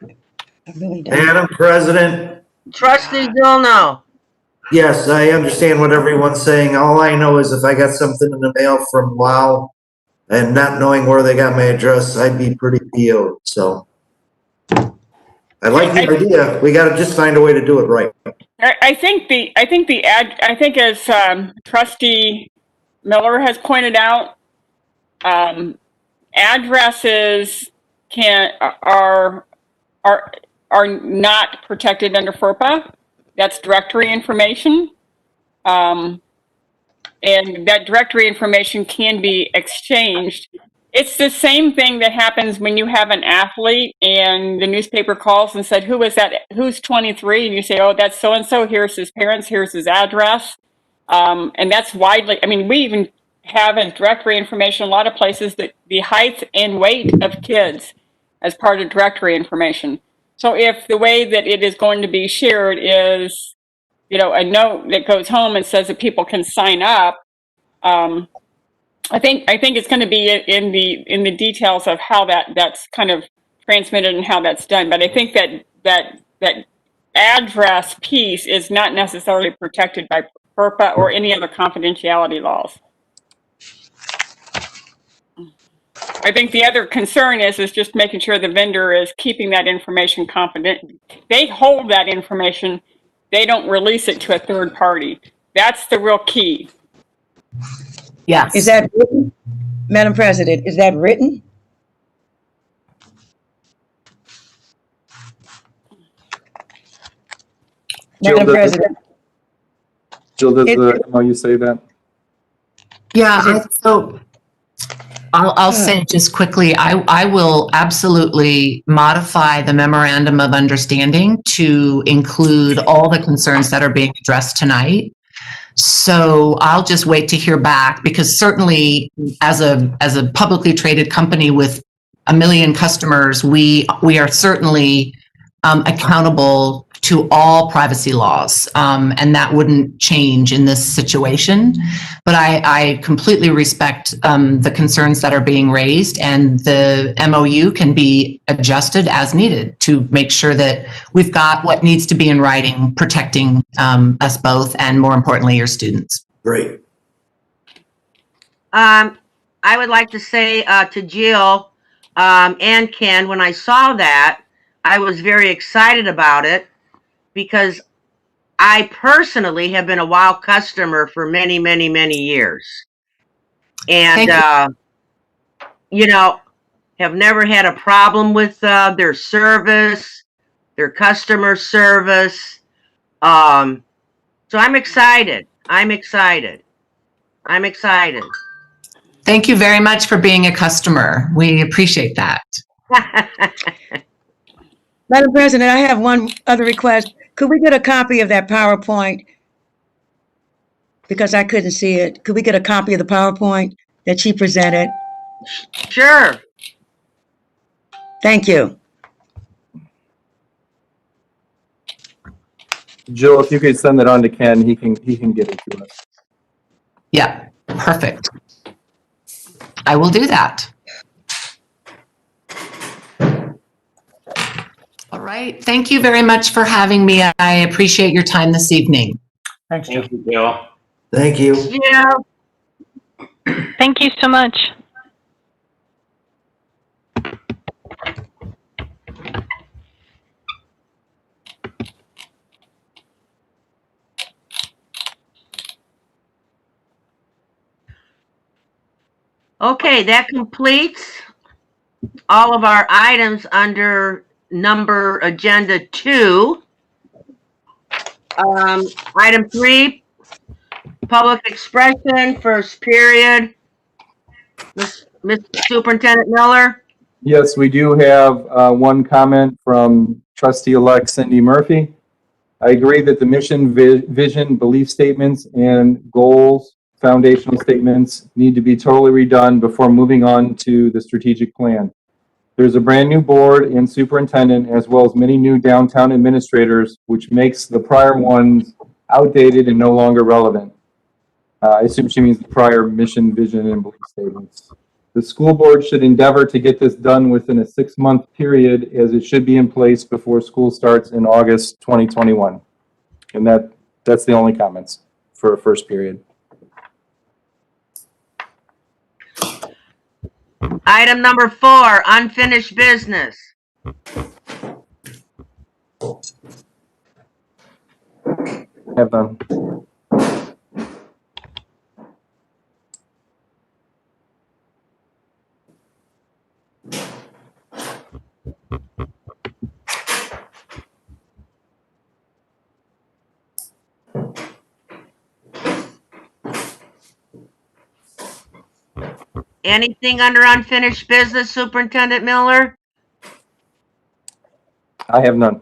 I really don't. Madam President? Trustee Zolno. Yes, I understand what everyone's saying. All I know is if I got something in the mail from WOW and not knowing where they got my address, I'd be pretty PO'd, so. I like the idea. We gotta just find a way to do it right. I think as Trustee Miller has pointed out, addresses are not protected under FERPA. That's directory information. And that directory information can be exchanged. It's the same thing that happens when you have an athlete and the newspaper calls and said, who is that? Who's 23? And you say, oh, that's so-and-so. Here's his parents. Here's his address. And that's widely, we even have in directory information, a lot of places, that the height and weight of kids as part of directory information. So if the way that it is going to be shared is, a note that goes home and says that people can sign up, I think it's going to be in the details of how that's kind of transmitted and how that's done. But I think that address piece is not necessarily protected by FERPA or any other confidentiality laws. I think the other concern is just making sure the vendor is keeping that information confidential. They hold that information. They don't release it to a third party. That's the real key. Yes. Is that written? Madam President, is that written? Jill, Madam President, Jill, does the MOU say that? Yeah, so I'll say it just quickly. I will absolutely modify the memorandum of understanding to include all the concerns that are being addressed tonight. So I'll just wait to hear back, because certainly as a publicly traded company with a million customers, we are certainly accountable to all privacy laws, and that wouldn't change in this situation. But I completely respect the concerns that are being raised, and the MOU can be adjusted as needed to make sure that we've got what needs to be in writing, protecting us both, and more importantly, your students. Great. I would like to say to Jill and Ken, when I saw that, I was very excited about it because I personally have been a WOW customer for many, many, many years. And, have never had a problem with their service, their customer service. So I'm excited. I'm excited. Thank you very much for being a customer. We appreciate that. Madam President, I have one other request. Could we get a copy of that PowerPoint? Because I couldn't see it. Could we get a copy of the PowerPoint that she presented? Sure. Thank you. Jill, if you could send that on to Ken, he can get it to us. Yeah, perfect. I will do that. All right. Thank you very much for having me. I appreciate your time this evening. Thanks, Jill. Thank you, Jill. Thank you. Yeah. Thank you so much. Okay, that completes all of our items under number agenda 2. Item 3, public expression, first period. Mr. Superintendent Miller? Yes, we do have one comment from trustee-elect Cindy Murphy. I agree that the mission, vision, belief statements, and goals, foundational statements need to be totally redone before moving on to the strategic plan. There's a brand new board and superintendent, as well as many new downtown administrators, which makes the prior ones outdated and no longer relevant. I assume she means the prior mission, vision, and belief statements. The school board should endeavor to get this done within a 6-month period, as it should be in place before school starts in August 2021. And that's the only comments for a first period. Item number 4, unfinished business. Have done. Anything under unfinished business, Superintendent Miller? I have none.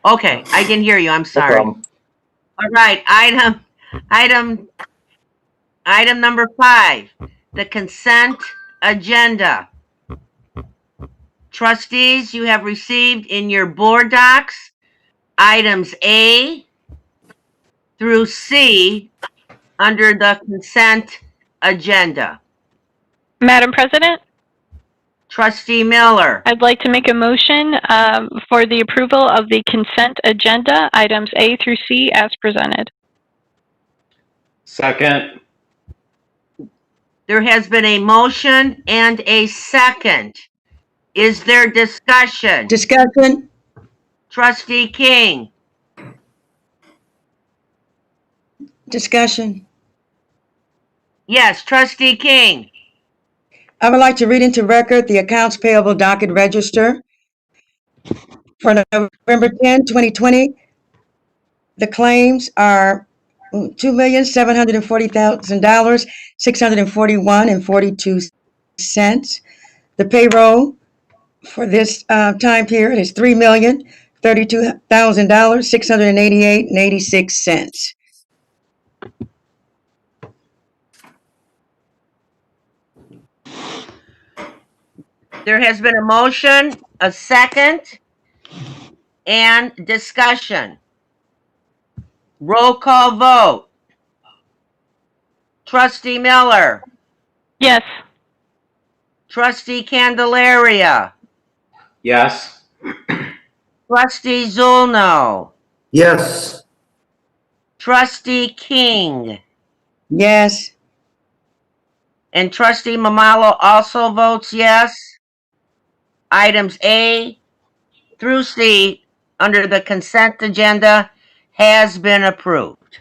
Okay, I didn't hear you. I'm No sorry. problem. All right, item number 5, the consent agenda. Trustees, you have received in your board docs items A through C under the consent agenda. Madam President, Trustee Miller, I'd like to make a motion for the approval of the consent agenda, items A through C as presented. Second. there has been a motion and a second. Is there discussion? Discussion? Trustee King, Discussion? yes, Trustee King. I would like to read into record the accounts payable docket register for November 10, 2020. The claims are $2,740,000, $641.42. The payroll for this time period is $3,032,000, $688.86. There has been a motion, a second, and discussion. Roll call vote. Trustee Miller, Yes. Trustee Candelaria, Yes. Trustee Zulno, Yes. Trustee King, Yes. and Trustee Mamalo also votes yes. Items A through C under the consent agenda has been approved.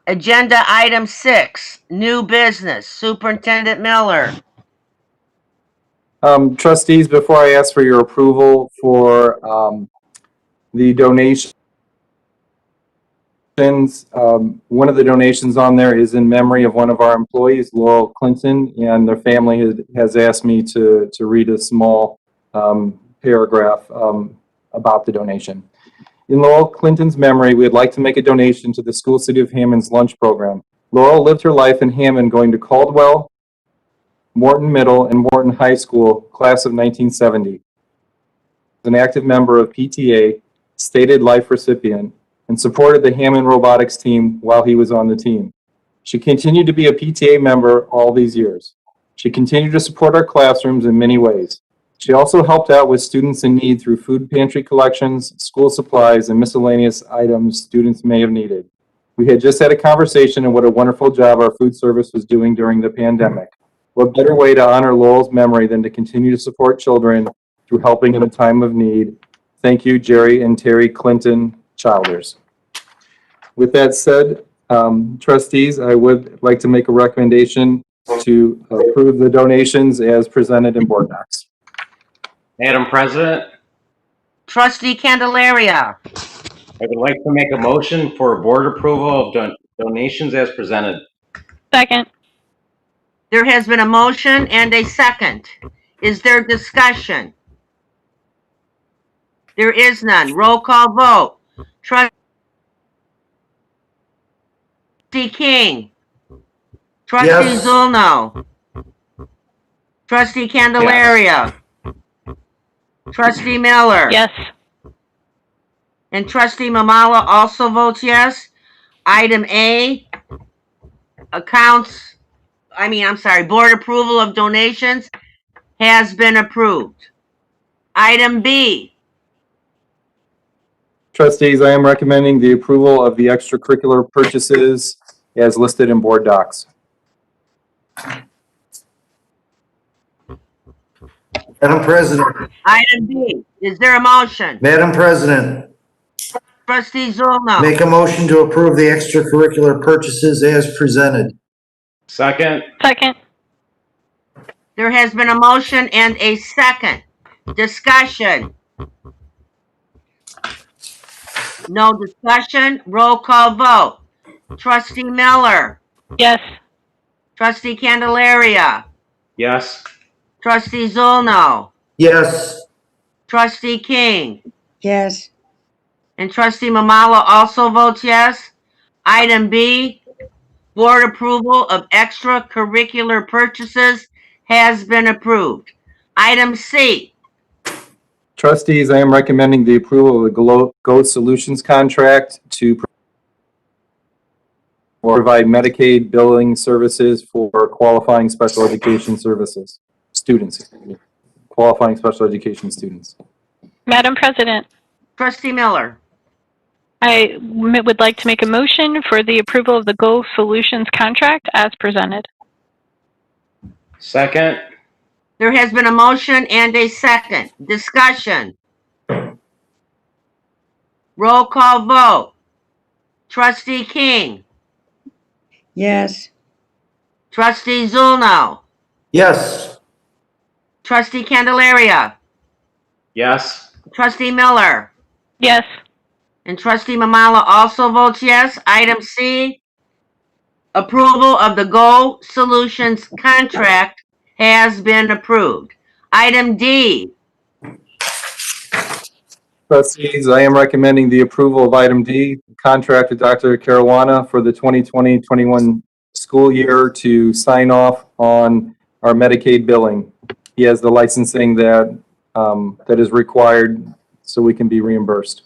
Agenda item 6, new business. Superintendent Miller. Trustees, before I ask for your approval for the donations, one of the donations on there is in memory of one of our employees, Laurel Clinton, and their family has asked me to read a small paragraph about the donation. In Laurel Clinton's memory, we'd like to make a donation to the School City of Hammond's lunch program. Laurel lived her life in Hammond, going to Caldwell, Morton Middle, and Morton High School, class of 1970. An active member of PTA, stated life recipient, and supported the Hammond robotics team while he was on the team. She continued to be a PTA member all these years. She continued to support our classrooms in many ways. She also helped out with students in need through food pantry collections, school supplies, and miscellaneous items students may have needed. We had just had a conversation on what a wonderful job our food service was doing during the pandemic. What better way to honor Laurel's memory than to continue to support children through helping in a time of need? Thank you, Jerry and Terry Clinton Childers. With that said, trustees, I would like to make a recommendation to approve the donations as presented in board docs. Madam President, Trustee Candelaria. I would like to make a motion for board approval of donations as presented. Second. There has been a motion and a second. Is there discussion? There is none. Roll call vote. Trustee King. Trustee Yes. Zulno. Trustee Candelaria. Trustee Miller. Yes. And Trustee Mamala also votes yes. Item A, board approval of donations has been approved. Item B, Trustees, I am recommending the approval of the extracurricular purchases as listed in board docs. Madam President, item B, is there a motion? Madam President, Trustee Zulno. make a motion to approve the extracurricular purchases as presented. Second. Second. There has been a motion and a second. Discussion. No discussion. Roll call vote. Trustee Miller. Yes. Trustee Candelaria. Yes. Trustee Zulno. Yes. Trustee King. Yes. And Trustee Mamala also votes yes. Item B, board approval of extracurricular purchases has been approved. Item C, Trustees, I am recommending the approval of the Go Solutions contract to provide Medicaid billing services for qualifying special education students. Qualifying special education students. Madam President, Trustee Miller. I would like to make a motion for the approval of the Go Solutions contract as presented. Second. There has been a motion and a second. Discussion. Roll call vote. Trustee King. Yes. Trustee Zulno. Yes. Trustee Candelaria. Yes. Trustee Miller. Yes. And Trustee Mamala also votes yes. Item C, approval of the Go Solutions contract has been approved. Item D, Trustees, I am recommending the approval of item D, contract with Dr. Caruana for the 2020-21 school year to sign off on our Medicaid billing. He has the licensing that, that is required so we can be reimbursed.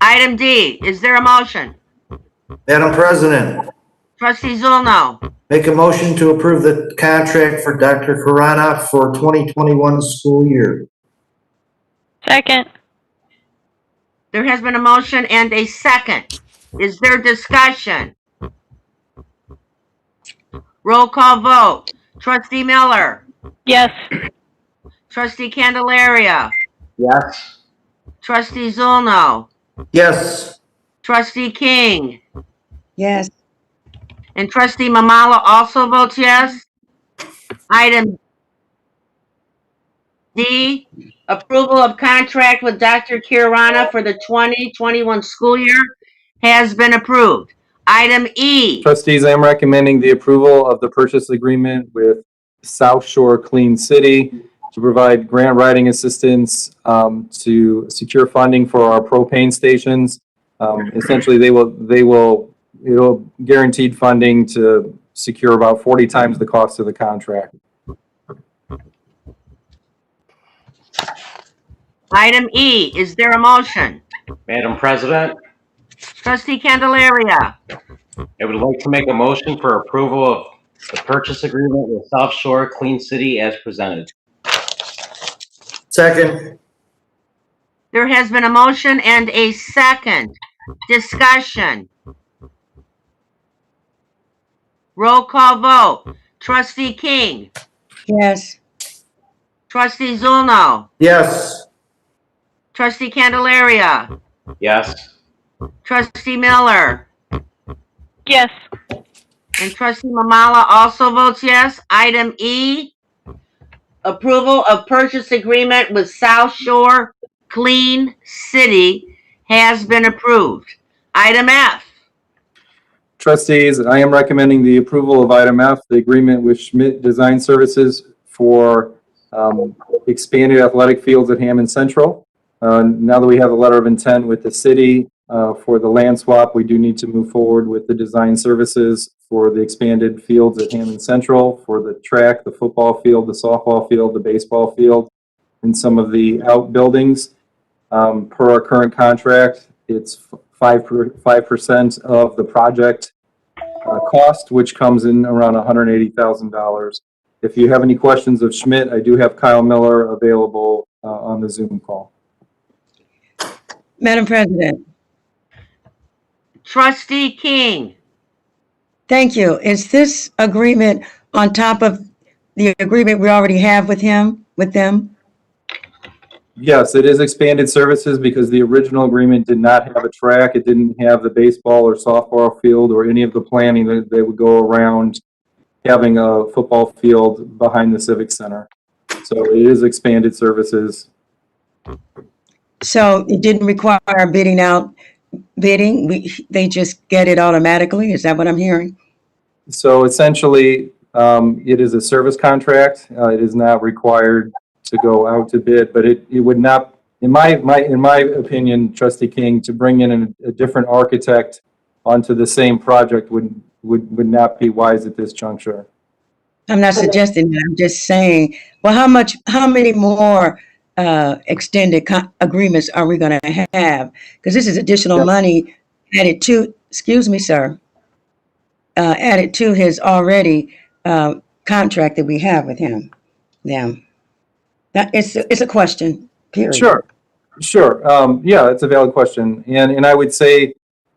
Item D, is there a motion? Madam President, Trustee Zulno, make a motion to approve the contract for Dr. Karana for 2021 school year. Second. there has been a motion and a second. Is there discussion? Roll call vote. Trustee Miller, Yes. Trustee Candelaria, Yes. Trustee Zulno, Yes. Trustee King, Yes, and Trustee Mamala also votes yes. Item D, approval of contract with Dr. Kirana for the 2021 school year has been approved. Item E, Trustees, I am recommending the approval of the purchase agreement with South Shore Clean City to provide grant writing assistance to secure funding for our propane stations. Essentially, it'll guaranteed funding to secure about 40 times the cost of the contract. item E, is there a motion? Madam President, Trustee Candelaria, I would like to make a motion for approval of the purchase agreement with South Shore Clean City as presented. Second. there has been a motion and a second. Discussion. Roll call vote. Trustee King, yes, Trustee Zulno, Yes. Trustee Candelaria, Yes. Trustee Miller, Yes. and Trustee Mamala also votes yes. Item E, approval of purchase agreement with South Shore Clean City has been approved. Item F, Trustees, I am recommending the approval of item F, the agreement with Schmidt Design Services for expanded athletic fields at Hammond Central. Now that we have a letter of intent with the city for the land swap, we do need to move forward with the design services for the expanded fields at Hammond Central, for the track, the football field, the softball field, the baseball field, and some of the outbuildings. Per our current contract, it's 5% of the project cost, which comes in around $180,000. If you have any questions of Schmidt, I do have Kyle Miller available on the Zoom call. Madam President, Trustee King, thank you. Is this agreement on top of the agreement we already have with them? Yes, it is expanded services because the original agreement did not have a track. It didn't have the baseball or softball field or any of the planning that would go around having a football field behind the Civic Center. So it is expanded services. So it didn't require bidding? They just get it automatically? Is that what I'm hearing? So essentially, it is a service contract. It is not required to go out to bid, but it would not, in my opinion, Trustee King, to bring in a different architect onto the same project would not be wise at this juncture. I'm not suggesting that. I'm just saying, well, how many more extended agreements are we going to have? Because this is additional money added to, excuse me, sir, added to his already contract that we have with him. That it's a question, period. Sure. Yeah, it's a valid question. And I would say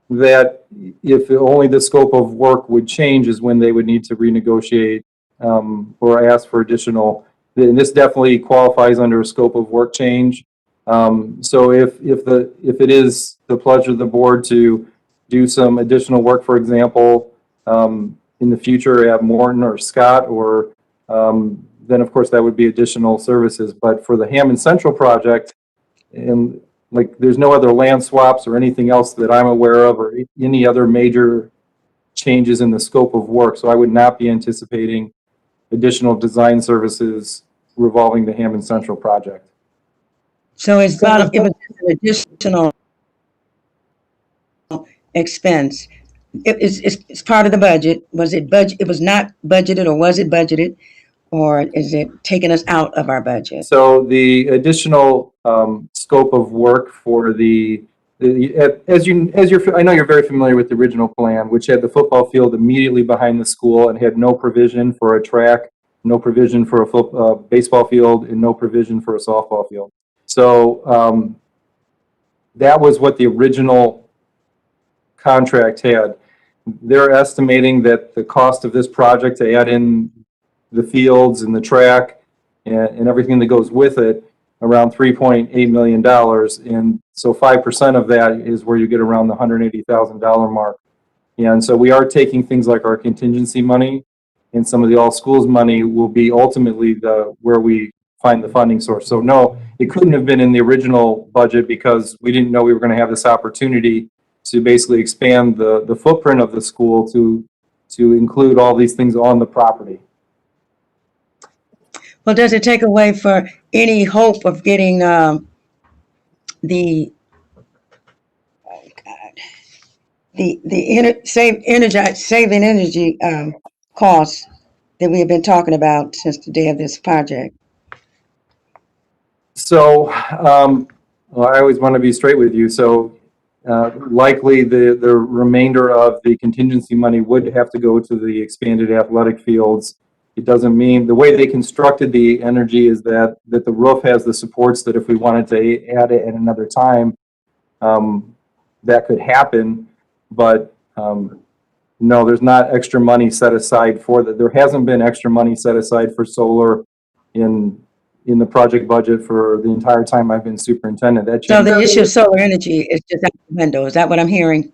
that if only the scope of work would change is when they would need to renegotiate or ask for additional, and this definitely qualifies under a scope of work change. So if it is the pleasure of the board to do some additional work, for example, in the future, have Morton or Scott, or then of course that would be additional services. But for the Hammond Central project, and like there's no other land swaps or anything else that I'm aware of, or any other major changes in the scope of work. So I would not be anticipating additional design services revolving the Hammond Central project. So it's not, it was an additional expense it's part of the budget. Was it it was not budgeted, or was it budgeted? Or is it taking us out of our budget? So the additional scope of work for I know you're very familiar with the original plan, which had the football field immediately behind the school and had no provision for a track, no provision for a baseball field, and no provision for a softball field. So that was what the original contract had. They're estimating that the cost of this project to add in the fields and the track and everything that goes with it, around $3.8 million. And so 5% of that is where you get around the $180,000 mark. And so we are taking things like our contingency money, and some of the all schools money will be ultimately where we find the funding source. So no, it couldn't have been in the original budget because we didn't know we were going to have this opportunity to basically expand the footprint of the school to include all these things on the property. Well, does it take away for any hope of getting saving energy costs that we have been talking about since the day of this project? So, well, I always want to be straight with you. So, likely the remainder of the contingency money would have to go to the expanded athletic fields. It doesn't mean the way they constructed the energy is that the roof has the supports that if we wanted to add it at another time, that could happen. But no, there's not extra money set aside for that. There hasn't been extra money set aside for solar in the project budget for the entire time I've been superintendent. That So changed. the issue of solar energy is just out the window. Is that what I'm hearing?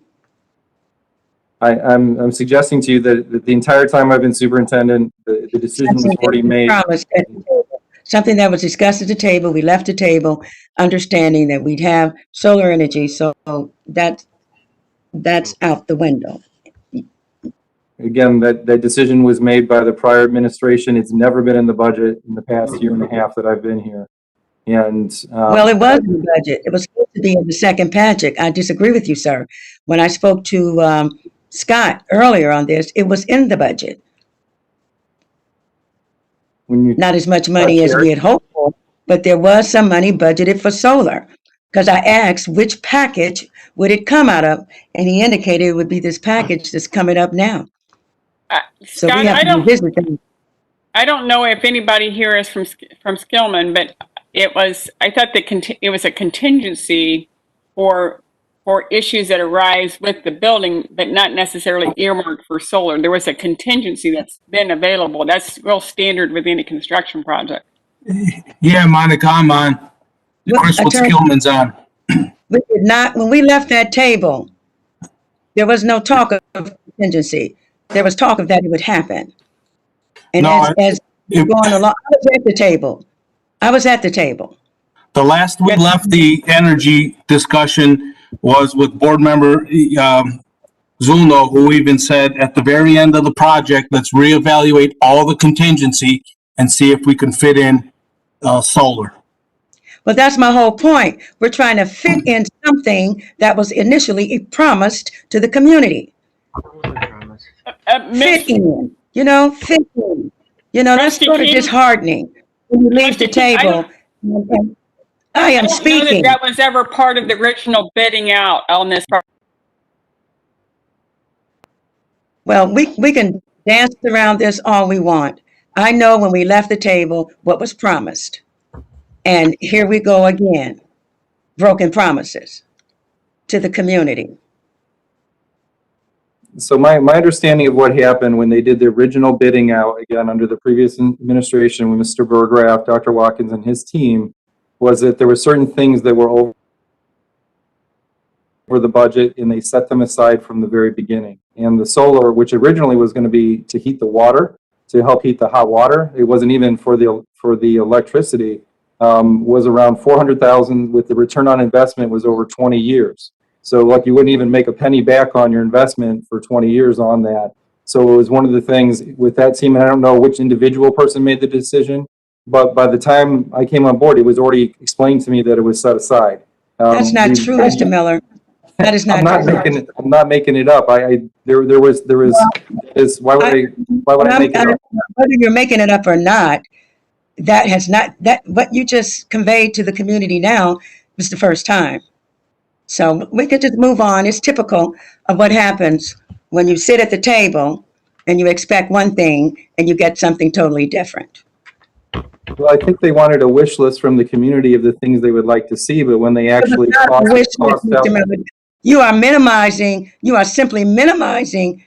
I'm suggesting to you that the entire time I've been superintendent, the decision was already made. Promised at the table. Something that was discussed at the table. We left the table understanding that we'd have solar energy. So that's out the window. Again, that decision was made by the prior administration. It's never been in the budget in the past year and a half that I've been here. And Well, it was in the budget. It was supposed to be in the second packet. I disagree with you, sir. When I spoke to Scott earlier on this, it was in the budget. when you Not as much money as we had hoped for, but there was some money budgeted for solar. Because I asked which package would it come out of, and he indicated it would be this package that's coming up now. So Scott, we have to revisit that. I don't know if anybody here is from Skillman, but I thought it was a contingency for issues that arise with the building, but not necessarily earmarked for solar. There was a contingency that's been available. That's real standard with any construction project. Yeah, Monica, I'm on. Chris with Skillman's on. We did not, when we left that table, there was no talk of contingency. There was talk of that it would happen. And No, as we're going along, I was at the table. I was at the table. The last we left the energy discussion was with board member Zulno, who even said at the very end of the project, let's reevaluate all the contingency and see if we can fit in solar. Well, that's my whole point. We're trying to fit in something that was initially promised to the community. Fit in, fit in. That's sort of disheartening when you leave the table. I am I don't know speaking. that was ever part of the original bidding out on this. Well, we can dance around this all we want. I know when we left the table what was promised. And here we go again. Broken promises to the community. So my understanding of what happened when they did the original bidding out, again, under the previous administration with Mr. Burgraff, Dr. Watkins, and his team, was that there were certain things that were over the budget, and they set them aside from the very beginning. And the solar, which originally was going to be to heat the water, to help heat the hot water, it wasn't even for the electricity, was around $400,000, with the return on investment was over 20 years. So like you wouldn't even make a penny back on your investment for 20 years on that. So it was one of the things with that team, and I don't know which individual person made the decision, but by the time I came on board, it was already explained to me that it was set aside. That's not true, Mr. Miller. That is not. I'm not making it up. There was, why would I make it up? Whether you're making it up or not, that has not, that, what you just conveyed to the community now was the first time. So we could just move on. It's typical of what happens when you sit at the table and you expect one thing and you get something totally different. Well, I think they wanted a wish list from the community of the things they would like to see, but when they actually It's not a wish list, cost out, Mr. Miller. You are minimizing, you are simply minimizing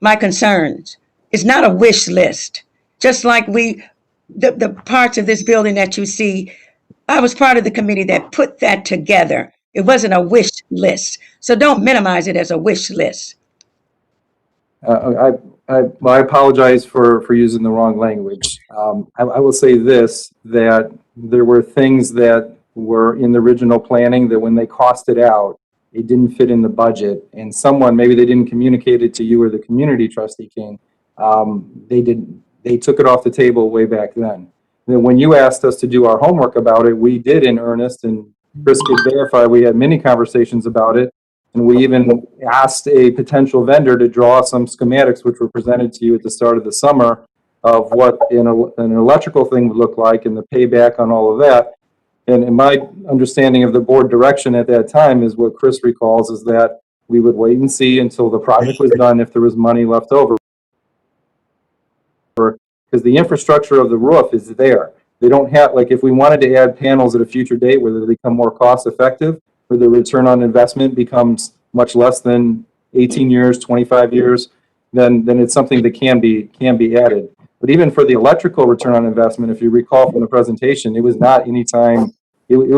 my concerns. It's not a wish list. Just like the parts of this building that you see, I was part of the committee that put that together. It wasn't a wish list. So don't minimize it as a wish list. well, I apologize for using the wrong language. I will say this, that there were things that were in the original planning that when they costed out, it didn't fit in the budget. And someone, maybe they didn't communicate it to you or the community, Trustee King. They took it off the table way back then. Then when you asked us to do our homework about it, we did in earnest, and Chris could verify, we had many conversations about it. And we even asked a potential vendor to draw some schematics, which were presented to you at the start of the summer, of what an electrical thing would look like and the payback on all of that. And in my understanding of the board direction at that time is what Chris recalls, is that we would wait and see until the project was done if there was money left over. Because the infrastructure of the roof is there. They don't have, like, if we wanted to add panels at a future date where they become more cost effective, where the return on investment becomes much less than 18 years, 25 years, then it's something that can be added. But even for the electrical return on investment, if you recall from the presentation, it was not any time, I believe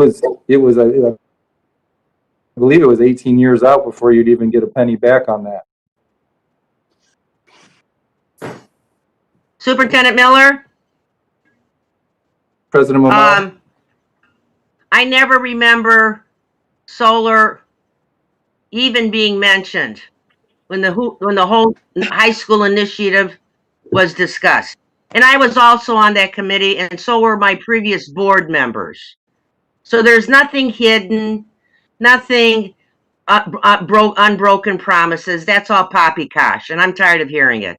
it was 18 years out before you'd even get a penny back on that. Superintendent Miller? President Momar? I never remember solar even being mentioned when the whole high school initiative was discussed. And I was also on that committee, and so were my previous board members. So there's nothing hidden, nothing unbroken promises. That's all poppycock, and I'm tired of hearing it.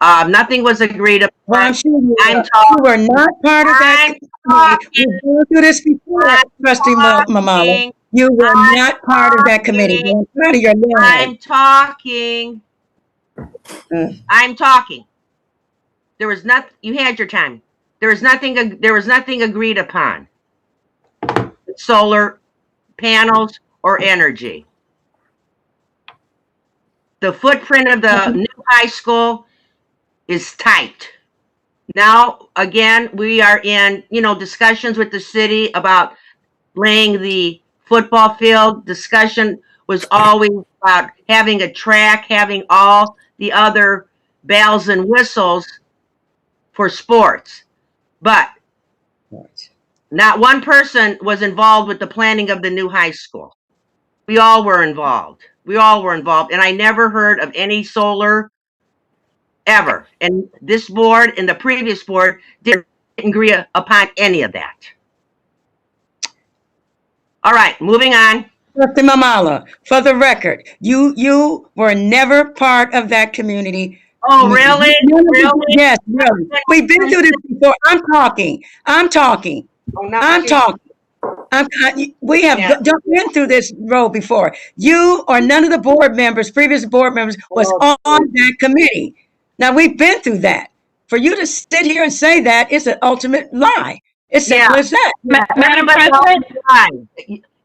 Nothing was agreed upon. Well, I'm sure you were not part of that committee. We've been through this before, Trustee Mamala. You were not part of that committee. You're part of your I'm talking. I'm talking. There was not. You had your time. There was nothing. There was nothing agreed upon. Solar panels or energy. The footprint of the new high school is tight. Now, again, we are in, discussions with the city about laying the football field. Discussion was always about having a track, having all the other bells and whistles for sports. But not one person was involved with the planning of the new high school. We all were involved. And I never heard of any solar ever. And this board and the previous board didn't agree upon any of that. All right, moving on. Trustee Mamala, for the record, you were never part of that community. Oh, really? Really? Yes, really. We've been through this before. I'm talking. We have been through this road before. You or none of the board members, previous board members, was on that committee. Now, we've been through that. For you to sit here and say that is an ultimate lie. It's simple as that. Madam President?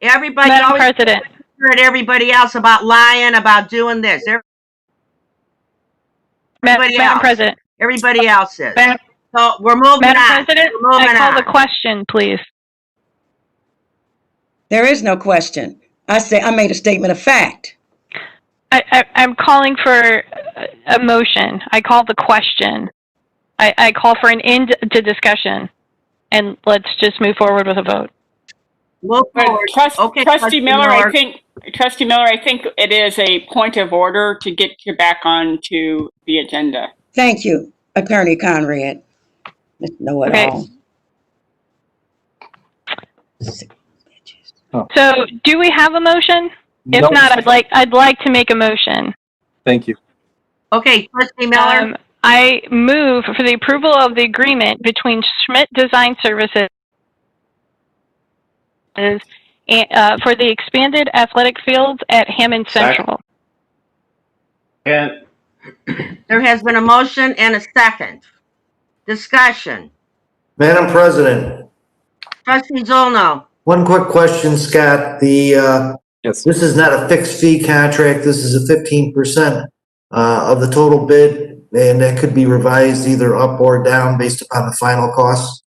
Everybody Madam always President. heard everybody else about lying, about doing this. Madam President. Everybody else is. So we're moving Madam on. President, We're moving I call on. the question, please. There is no question. I made a statement of fact. I'm calling for a motion. I call the question. I call for an end to discussion, and let's just move forward with a vote. Trustee Miller, I think it is a point of order to get you back onto the agenda. Thank you, Attorney Conrad. Know it all. So do we have a motion? If Nope. not, I'd like to make a motion. Thank you. Okay, trustee Miller, I move for the approval of the agreement between Schmidt Design Services and, for the expanded athletic fields at Hammond Central. And there has been a motion and a second. Discussion. Madam President, Trustee Zolno. one quick question, Scott. Yes. This is not a fixed fee contract. This is a 15% of the total bid, and that could be revised either up or down based upon the final cost.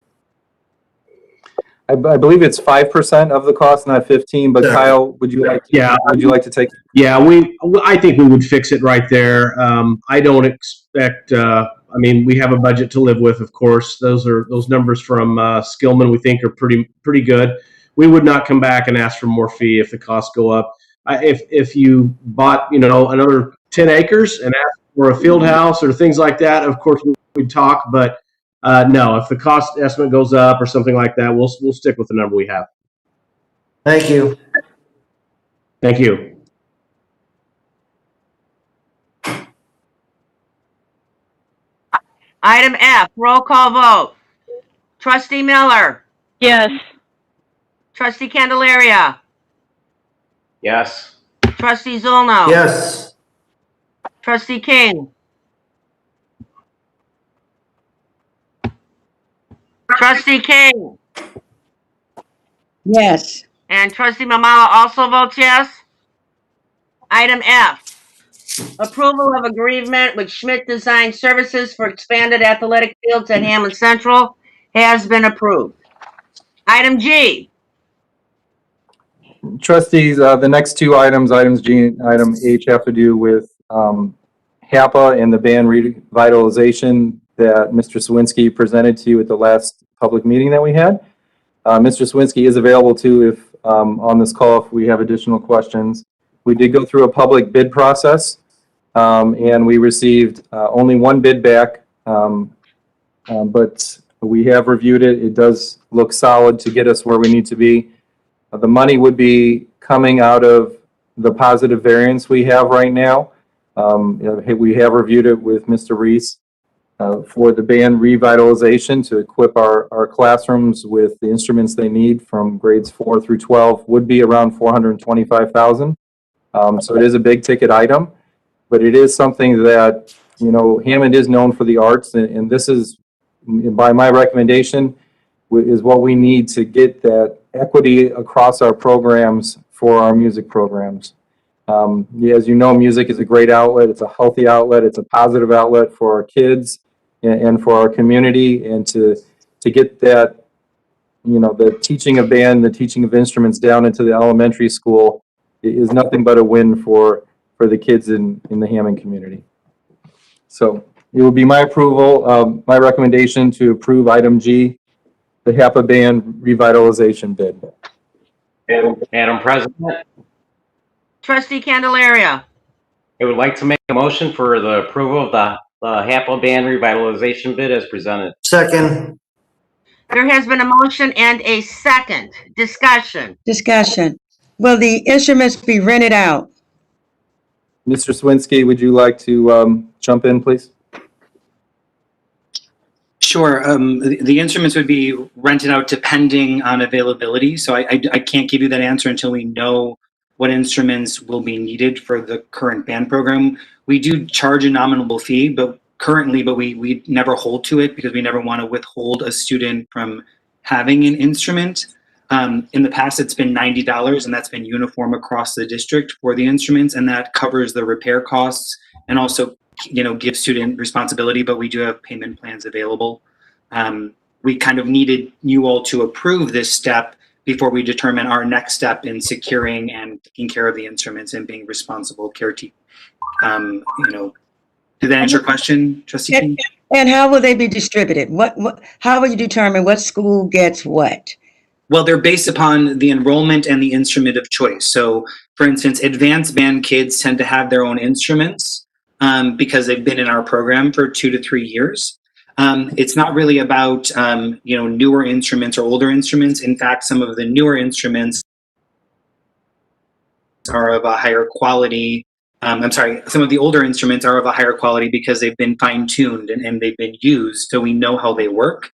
I believe it's 5% of the cost, not 15, but Yeah. Kyle, would you like to take? Yeah, I think we would fix it right there. I don't expect, I mean, we have a budget to live with, of course. Those numbers from Skillman we think are pretty good. We would not come back and ask for more fee if the costs go up. If you bought, another 10 acres and asked for a field house or things like that, of course we'd talk, but no, if the cost estimate goes up or something like that, we'll stick with the number we have. Thank you. Thank you. Item F, roll call vote. Trustee Miller, Yes. trustee Candelaria, yes. trustee Zolno. Yes. Trustee King. Trustee King. Yes. And trustee Mamala also votes yes. Item F, approval of agreement with Schmidt Design Services for expanded athletic fields at Hammond Central has been approved. Item G, Trustees, the next two items, items G and item H, have to do with HAPA and the band revitalization that Mr. Sawinski presented to you at the last public meeting that we had. Mr. Sawinski is available too if on this call if we have additional questions. We did go through a public bid process and we received only one bid back, but we have reviewed it. It does look solid to get us where we need to be. The money would be coming out of the positive variance we have right now. We have reviewed it with Mr. Reese for the band revitalization to equip our classrooms with the instruments they need from grades 4 through 12 would be around $425,000. So it is a big ticket item, but it is something that, Hammond is known for the arts, and this is, by my recommendation, is what we need to get that equity across our programs for our music programs. As you know, music is a great outlet. It's a healthy outlet. It's a positive outlet for our kids and for our community. And to get that, the teaching of band, the teaching of instruments down into the elementary school is nothing but a win for the kids in the Hammond community. So it will be my approval, my recommendation to approve item G, the HAPA band revitalization bid. Madam President, trustee Candelaria, I would like to make a motion for the approval of the HAPA band revitalization bid as presented. Second. there has been a motion and a second. Discussion. Discussion. Will the instruments be rented out? Mr. Sawinski, would you like to jump in, please? Sure. The instruments would be rented out depending on availability. So I can't give you that answer until we know what instruments will be needed for the current band program. We do charge a nominal fee, but we never hold to it because we never want to withhold a student from having an instrument. In the past, it's been $90, and that's been uniform across the district for the instruments, and that covers the repair costs and also, gives student responsibility, but we do have payment plans available. We kind of needed you all to approve this step before we determine our next step in securing and taking care of the instruments and being responsible caretaker. Did that answer your question, Trustee King? And how will they be distributed? How will you determine what school gets what? Well, they're based upon the enrollment and the instrument of choice. So, for instance, advanced band kids tend to have their own instruments because they've been in our program for 2 to 3 years. It's not really about, newer instruments or older instruments. In fact, some of the newer instruments are of a higher quality. I'm sorry, some of the older instruments are of a higher quality because they've been fine-tuned and they've been used, so we know how they work.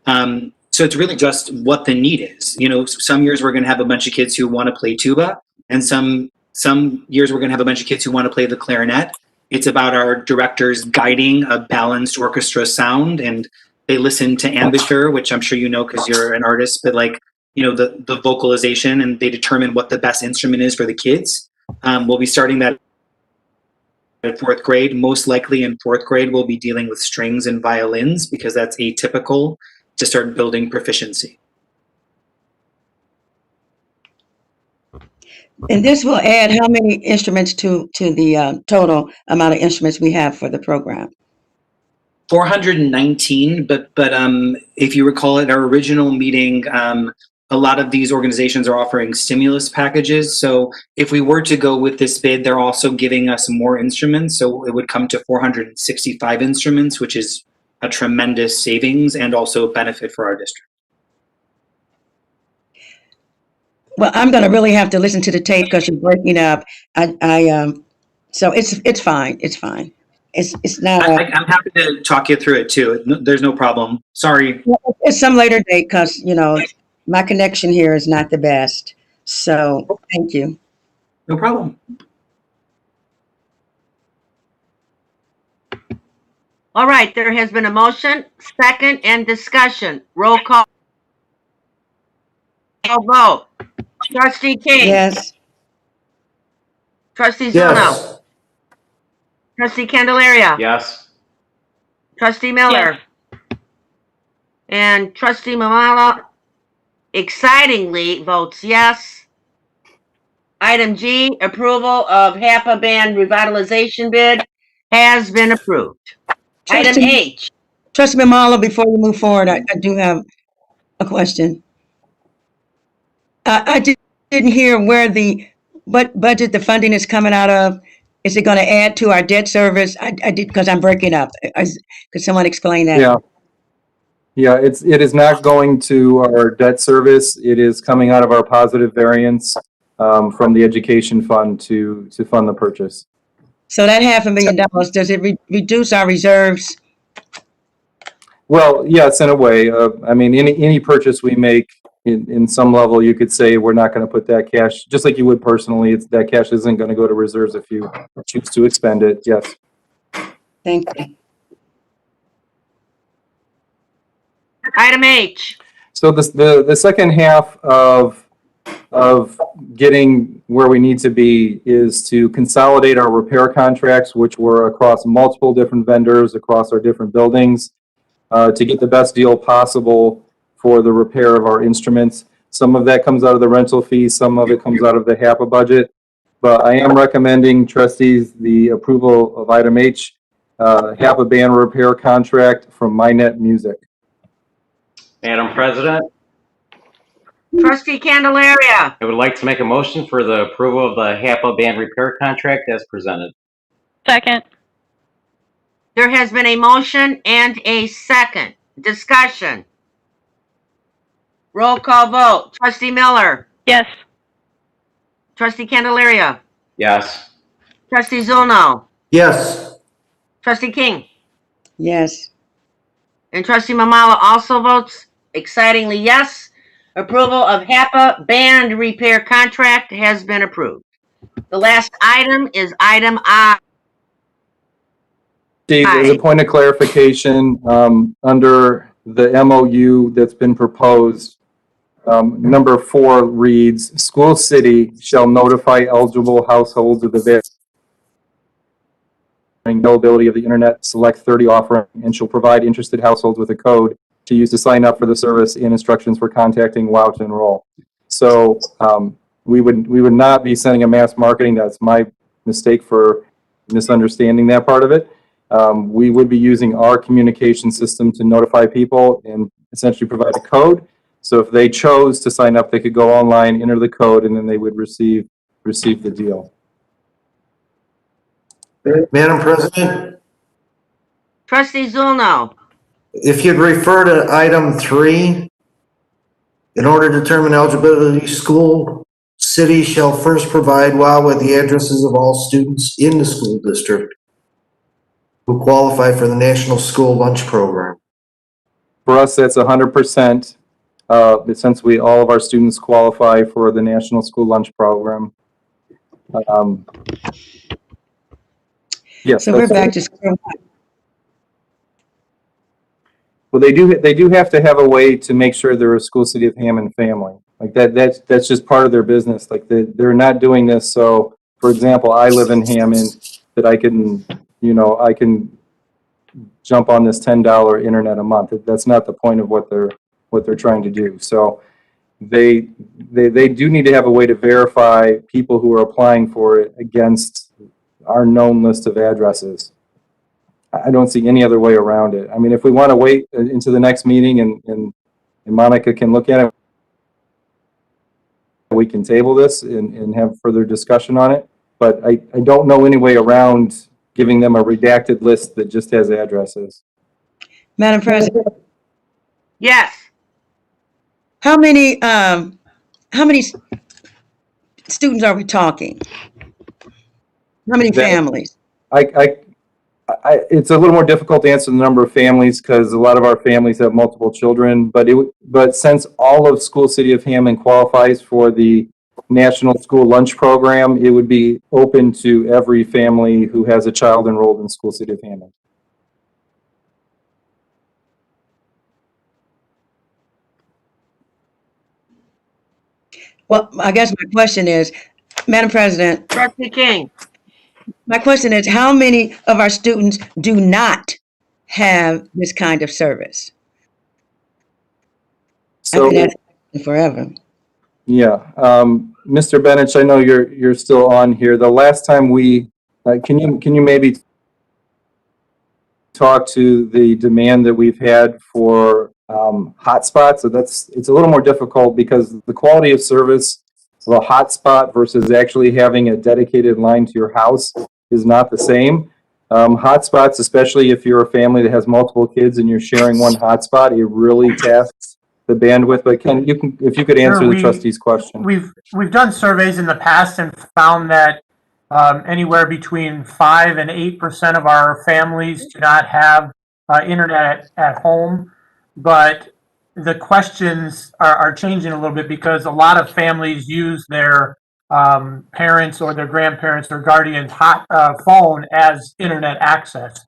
So it's really just what the need is. You know, some years we're going to have a bunch of kids who want to play tuba, and some years we're going to have a bunch of kids who want to play the clarinet. It's about our directors guiding a balanced orchestra sound, and they listen to embouchure, which I'm sure you know because you're an artist, but like, you know, the vocalization, and they determine what the best instrument is for the kids. We'll be starting that at 4th grade. Most likely in 4th grade, we'll be dealing with strings and violins because that's atypical to start building proficiency. And this will add how many instruments to the total amount of instruments we have for the program? 419, but if you recall at our original meeting, a lot of these organizations are offering stimulus packages. So if we were to go with this bid, they're also giving us more instruments. So it would come to 465 instruments, which is a tremendous savings and also a benefit for our district. Well, I'm going to really have to listen to the tape because you're breaking up. So it's fine. It's fine. It's not. I'm happy to talk you through it too. There's no problem. Sorry. It's some later date because, you know, my connection here is not the best. So thank you. No problem. All right, there has been a motion, second, and discussion. Roll call. Vote. Trustee King. Yes. Trustee Zuno. Yes. Trustee Candelaria. Yes. Trustee Miller. And Trustee Mamala excitingly votes yes. Item G, approval of HAPA band revitalization bid has been approved. Item Trustee- H. Trustee Mamala, before you move forward, I do have a question. I didn't hear where what budget the funding is coming out of. Is it going to add to our debt service? I did, because I'm breaking up. Could someone explain that? Yeah. Yeah, it is not going to our debt service. It is coming out of our positive variance from the education fund to fund the purchase. So that $500,000, does it reduce our reserves? Well, yes, in a way. I mean, any purchase we make in some level, you could say we're not going to put that cash, just like you would personally. That cash isn't going to go to reserves if you choose to expend it. Yes. Thank you. Item H. So the second half of getting where we need to be is to consolidate our repair contracts, which were across multiple different vendors across our different buildings, to get the best deal possible for the repair of our instruments. Some of that comes out of the rental fee, some of it comes out of the HAPA budget. But I am recommending trustees the approval of item H, HAPA band repair contract from MyNet Music. Madam President, Trustee Candelaria. I would like to make a motion for the approval of the HAPA band repair contract as presented. Second. There has been a motion and a second. Discussion. Roll call vote. Trustee Miller. Yes. Trustee Candelaria. Yes. Trustee Zuno. Yes. Trustee King. Yes. And Trustee Mamala also votes excitingly yes. Approval of HAPA band repair contract has been approved. The last item is item I. Dave, as a point of clarification, under the MOU that's been proposed, number 4 reads, "School City shall notify eligible households of the availability of the Internet Select 30 offering and shall provide interested households with a code to use to sign up for the service and instructions for contacting WOW to enroll." So we would not be sending a mass marketing. That's my mistake for misunderstanding that part of it. We would be using our communication system to notify people and essentially provide a code. So if they chose to sign up, they could go online, enter the code, and then they would receive the deal. Madam President, Trustee Zulno. if you'd refer to item 3, in order to determine eligibility, school city shall first provide WOW with the addresses of all students in the school district who qualify for the National School Lunch Program. For us, that's 100%, since all of our students qualify for the National School Lunch Program. Yes. So we're back to square one. Well, they do have to have a way to make sure they're a School City of Hammond family. Like that's just part of their business. Like they're not doing this. So, for example, I live in Hammond, that I can jump on this $10 internet a month. That's not the point of what they're trying to do. So they do need to have a way to verify people who are applying for it against our known list of addresses. I don't see any other way around it. I mean, if we want to wait into the next meeting and Monica can look at it, we can table this and have further discussion on it. But I don't know any way around giving them a redacted list that just has addresses. Madam President, Yes. how many students are we talking? How many families? It's a little more difficult to answer the number of families because a lot of our families have multiple children. But since all of School City of Hammond qualifies for the National School Lunch Program, it would be open to every family who has a child enrolled in School City of Hammond. Well, I guess my question is, Madam President, Trustee King. my question is, how many of our students do not have this kind of service? So, I can ask forever. yeah, Mr. Benich, I know you're still on here. The last time can you maybe talk to the demand that we've had for hotspots? So it's a little more difficult because the quality of service of a hotspot versus actually having a dedicated line to your house is not the same. Hotspots, especially if you're a family that has multiple kids and you're sharing one hotspot, it really tasks the bandwidth. But if you could answer Sure, the trustee's question. We've done surveys in the past and found that anywhere between 5 and 8% of our families do not have internet at home. But the questions are changing a little bit because a lot of families use their parents or their grandparents or guardians' phone as internet access.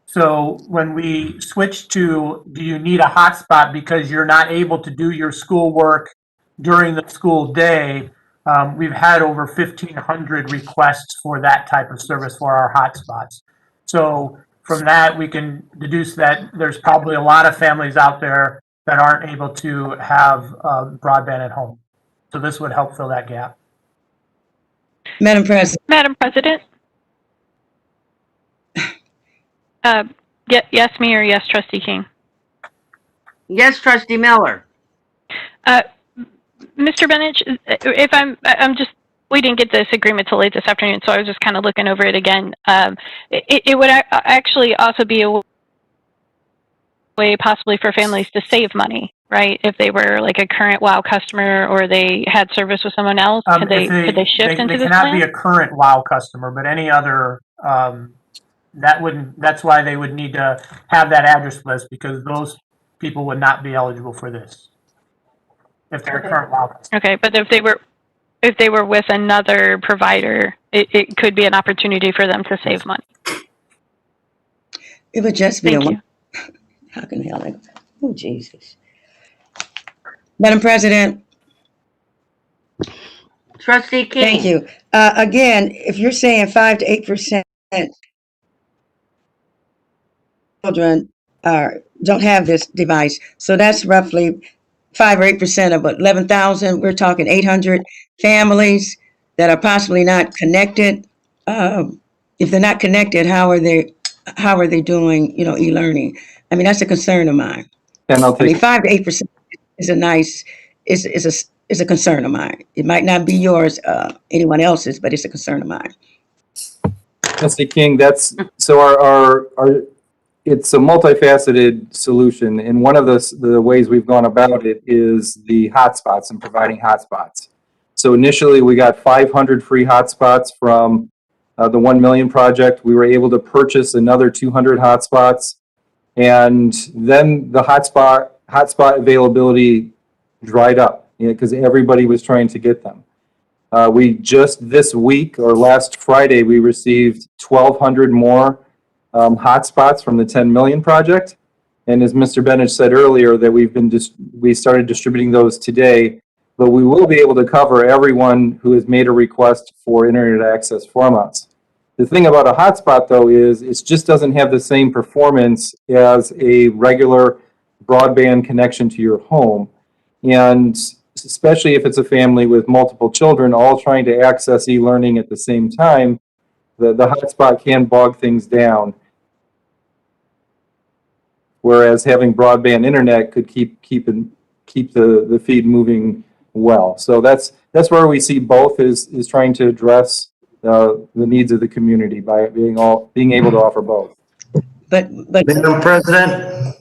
So when we switch to, do you need a hotspot because you're not able to do your schoolwork during the school day, we've had over 1,500 requests for that type of service for our hotspots. So from that, we can deduce that there's probably a lot of families out there that aren't able to have broadband at home. So this would help fill that gap. Madam President. Madam President? Yes, me or yes, Trustee King? Yes, Trustee Miller. Mr. Benich, if we didn't get this agreement till late this afternoon, so I was just kind of looking over it again. It would actually also be a way possibly for families to save money, right? If they were like a current WOW customer or they had service with someone else, could they shift into this plan? They cannot be a current WOW customer, but any other, that's why they would need to have that address list because those people would not be eligible for this. If they're a current WOW customer. Okay, but if they were with another provider, it could be an opportunity for them to save money. It would just be Thank you. How can hell? Oh, Jesus. Madam President. Trustee King. Thank you. Again, if you're saying 5 to 8% children don't have this device, so that's roughly 5 or 8% of 11,000. We're talking 800 families that are possibly not connected. If they're not connected, how are they doing, e-learning? I mean, that's a concern of mine. And I'll take 5 to 8% is a concern of mine. It might not be yours, anyone else's, but it's a concern of mine. Trustee King, so our it's a multifaceted solution, and one of the ways we've gone about it is the hotspots and providing hotspots. So initially, we got 500 free hotspots from the 1 million project. We were able to purchase another 200 hotspots. And then the hotspot availability dried up because everybody was trying to get them. We just this week or last Friday, we received 1,200 more hotspots from the 10 million project. And as Mr. Bennett said earlier, that we started distributing those today, but we will be able to cover everyone who has made a request for internet access from us. The thing about a hotspot, though, is it just doesn't have the same performance as a regular broadband connection to your home. And especially if it's a family with multiple children all trying to access e-learning at the same time, the hotspot can bog things down. Whereas having broadband internet could keep the feed moving well. So that's where we see both is trying to address the needs of the community by being able to offer both. But Madam President,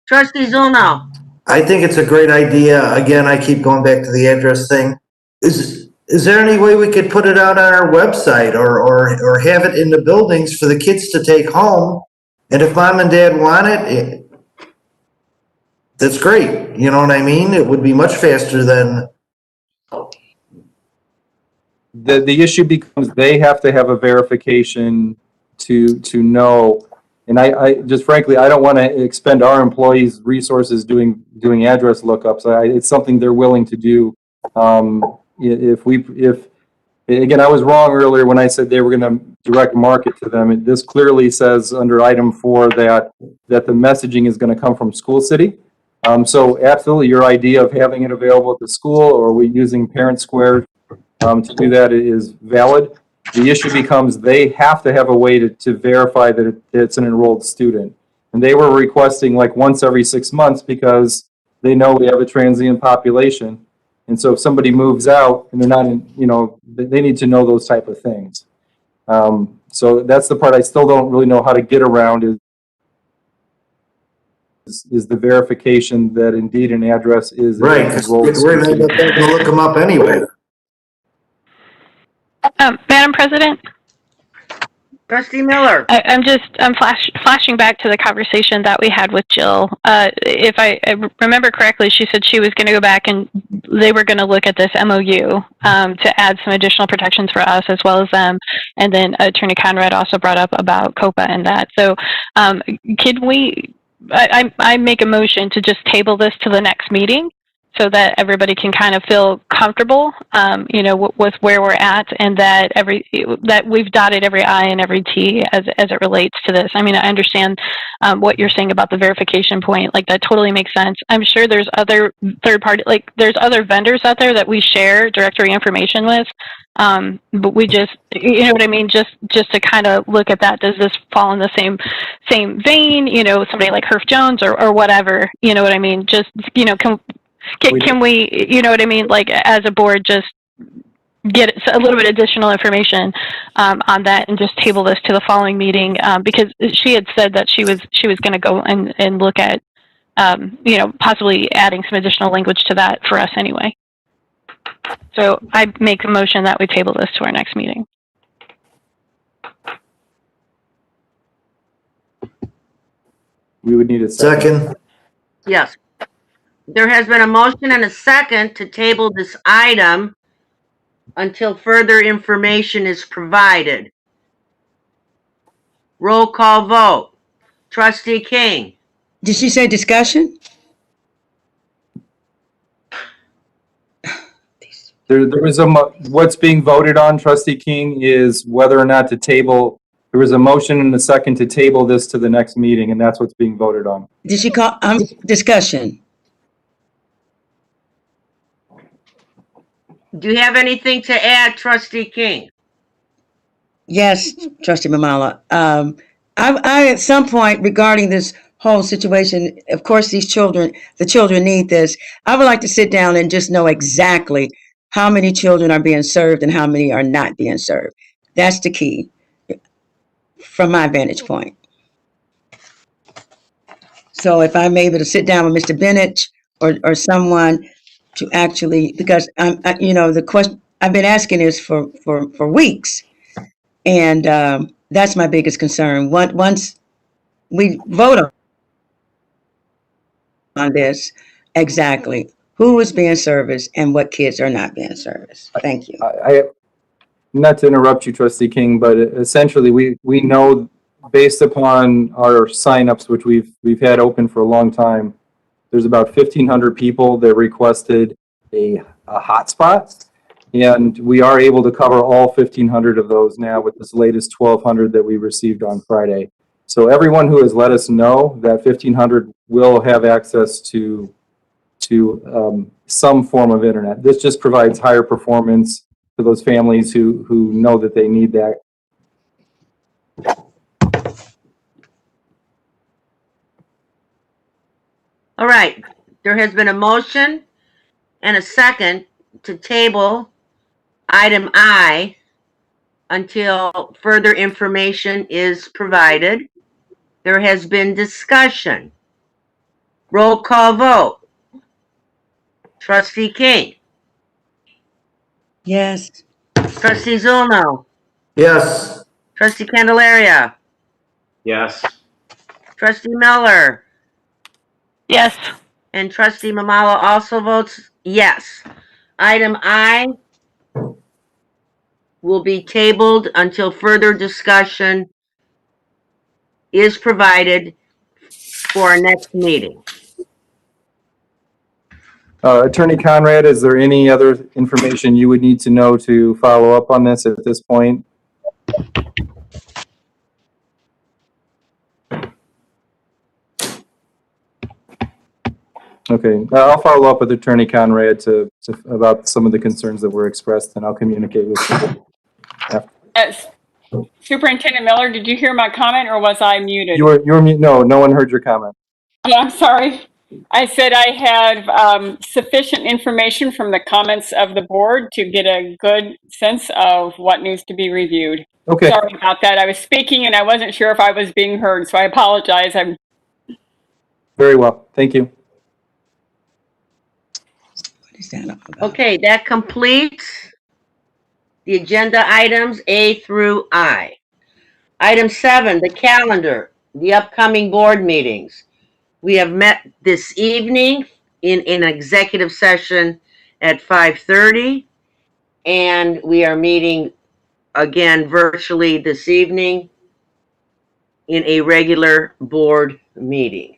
Trustee Zunal. I think it's a great idea. Again, I keep going back to the address thing. Is there any way we could put it out on our website or have it in the buildings for the kids to take home? And if mom and dad want it, that's great. You know what I mean? It would be much faster than. The issue becomes they have to have a verification to know. And I just frankly, I don't want to expend our employees' resources doing address lookups. It's something they're willing to do. Again, I was wrong earlier when I said they were going to direct market to them. This clearly says under item 4 that the messaging is going to come from School City. So absolutely, your idea of having it available at the school or we using Parent Square to do that is valid. The issue becomes they have to have a way to verify that it's an enrolled student. And they were requesting like once every 6 months because they know we have a transient population. And so if somebody moves out and they're not in, they need to know those type of things. So that's the part I still don't really know how to get around is the verification that indeed an address is Right, because we're going to look them up anyway. Madam President, Trustee Miller. I'm flashing back to the conversation that we had with Jill. If I remember correctly, she said she was going to go back and they were going to look at this MOU to add some additional protections for us as well as them. And then Attorney Conrad also brought up about COPA and that. So can I make a motion to just table this to the next meeting so that everybody can kind of feel comfortable, with where we're at, and that we've dotted every I and every T as it relates to this. I mean, I understand what you're saying about the verification point. Like that totally makes sense. I'm sure there's other third party, like there's other vendors out there that we share directory information with. But we just, you know what I mean? Just to kind of look at that. Does this fall in the same vein? Somebody like Herf Jones or whatever. You know what I mean? Just, can we, you know what I mean? Like as a board, just get a little bit additional information on that and just table this to the following meeting because she had said that she was going to go and look at, possibly adding some additional language to that for us anyway. So I make a motion that we table this to our next meeting. We would need a Second. Yes. There has been a motion and a second to table this item until further information is provided. Roll call vote. Trustee King. did she say discussion? There was what's being voted on, Trustee King, is whether or not to table. There was a motion and a second to table this to the next meeting, and that's what's being voted on. Did she call discussion? Do you have anything to add, Trustee King? Yes, Trustee Mamala. I at some point regarding this whole situation, of course, the children need this. I would like to sit down and just know exactly how many children are being served and how many are not being served. That's the key from my vantage point. So if I'm able to sit down with Mr. Bennett or someone to actually, because the question I've been asking is for weeks. And that's my biggest concern. Once we vote on this, exactly who is being serviced and what kids are not being serviced. Thank you. Not to interrupt you, Trustee King, but essentially we know based upon our signups, which we've had open for a long time, there's about 1,500 people that requested a hotspot, and we are able to cover all 1,500 of those now with this latest 1,200 that we received on Friday. So everyone who has let us know that 1,500 will have access to some form of internet. This just provides higher performance for those families who know that they need that. All right, there has been a motion and a second to table item I until further information is provided. There has been discussion. Roll call vote. Trustee King. Yes. Trustee Zulno. Yes. Trustee Candelaria. Yes. Trustee Miller. Yes. And Trustee Mamala also votes yes. Item I will be tabled until further discussion is provided for our next meeting. Attorney Conrad, is there any other information you would need to know to follow up on this at this point? Okay, I'll follow up with Attorney Conrad about some of the concerns that were expressed, and I'll communicate with you. Superintendent Miller, did you hear my comment or was I muted? You were mute. No one heard your comment. Oh, I'm sorry. I said I had sufficient information from the comments of the board to get a good sense of what needs to be reviewed. Okay. Sorry about that. I was speaking and I wasn't sure if I was being heard, so I apologize. Very well. Thank you. What is that all about? Okay, that completes the agenda items A through I. Item 7, the calendar, the upcoming board meetings. We have met this evening in an executive session at 5:30, and we are meeting again virtually this evening in a regular board meeting.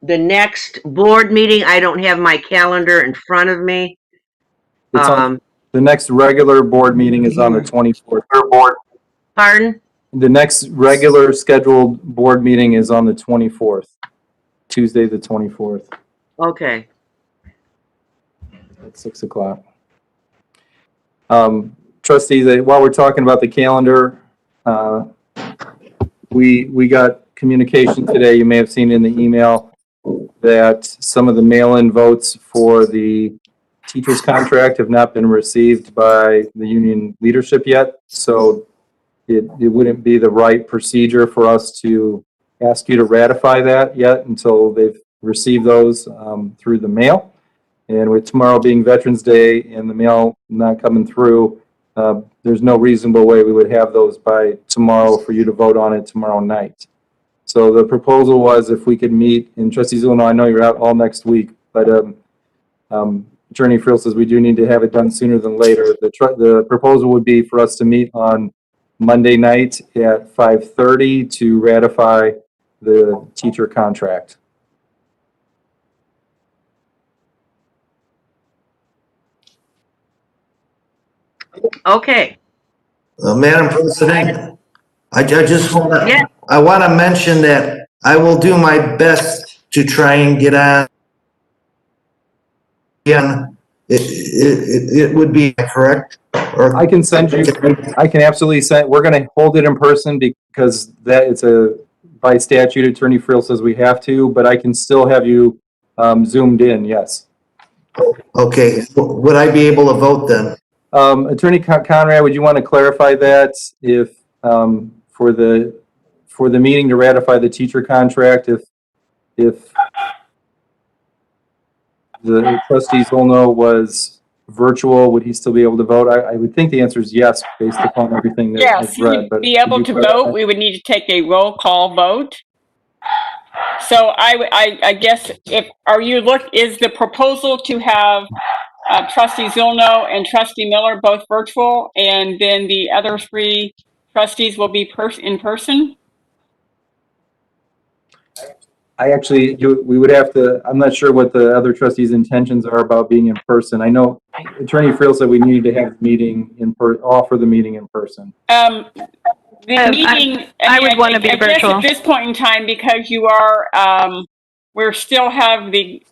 The next board meeting, I don't have my calendar in front of me. It's on, the next regular board meeting is on the 24th. Pardon? The next regular scheduled board meeting is on the 24th, Tuesday, the 24th Okay. at 6 o'clock. Trustees, while we're talking about the calendar, we got communication today, you may have seen in the email, that some of the mail-in votes for the teacher's contract have not been received by the union leadership yet. So it wouldn't be the right procedure for us to ask you to ratify that yet until they've received those through the mail. And with tomorrow being Veterans Day and the mail not coming through, there's no reasonable way we would have those by tomorrow for you to vote on it tomorrow night. So the proposal was if we could meet, and Trustee Zulno, I know you're out all next week, but Attorney Friel says we do need to have it done sooner than later. The proposal would be for us to meet on Monday night at 5:30 to ratify the teacher contract. Okay. Madam President, I just want to, Yeah. I want to mention that I will do my best to try and get on. Again, it would be correct? Or I can send you, I can absolutely send, we're going to hold it in person because that it's by statute, Attorney Friel says we have to, but I can still have you zoomed in, yes. Okay, would I be able to vote then? Attorney Conrad, would you want to clarify that if for the meeting to ratify the teacher contract, if the trustee Zolno was virtual, would he still be able to vote? I would think the answer is yes, based upon everything that Yes, I've he read. would But be able could to you vote. clarify? We would need to take a roll call vote. So I guess is the proposal to have trustee Zilno and trustee Miller both virtual, and then the other three trustees will be in person? I actually, we would have to, I'm not sure what the other trustees' intentions are about being in person. I know Attorney Friel said we needed to have the meeting offer the meeting in person. The meeting, I would want to be I guess virtual. at this point in time, because you are, we still have the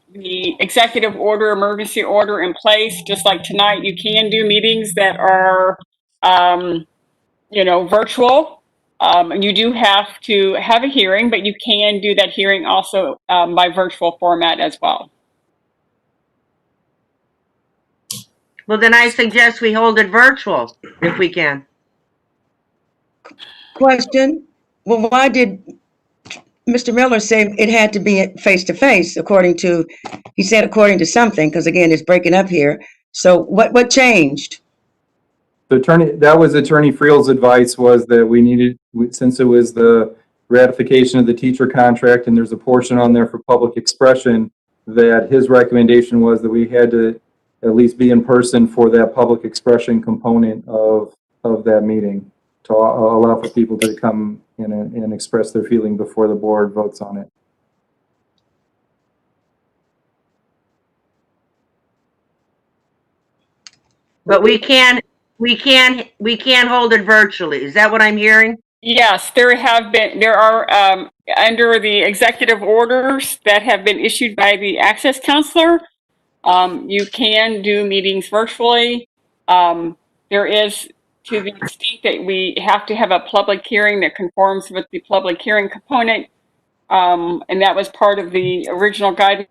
executive order, emergency order in place, just like tonight, you can do meetings that are, virtual. You do have to have a hearing, but you can do that hearing also by virtual format as well. Well, then I suggest we hold it virtual if we can. Question, well, why did Mr. Miller say it had to be face to face he said according to something, because again, it's breaking up here. So what changed? That was Attorney Friel's advice, was that we needed, since it was the ratification of the teacher contract and there's a portion on there for public expression, that his recommendation was that we had to at least be in person for that public expression component of that meeting, to allow for people to come in and express their feeling before the board votes on it. But we can hold it virtually. Is that what I'm hearing? Yes, there are, under the executive orders that have been issued by the access counselor, you can do meetings virtually. There is, to the extent that we have to have a public hearing that conforms with the public hearing component, and that was part of the original guidance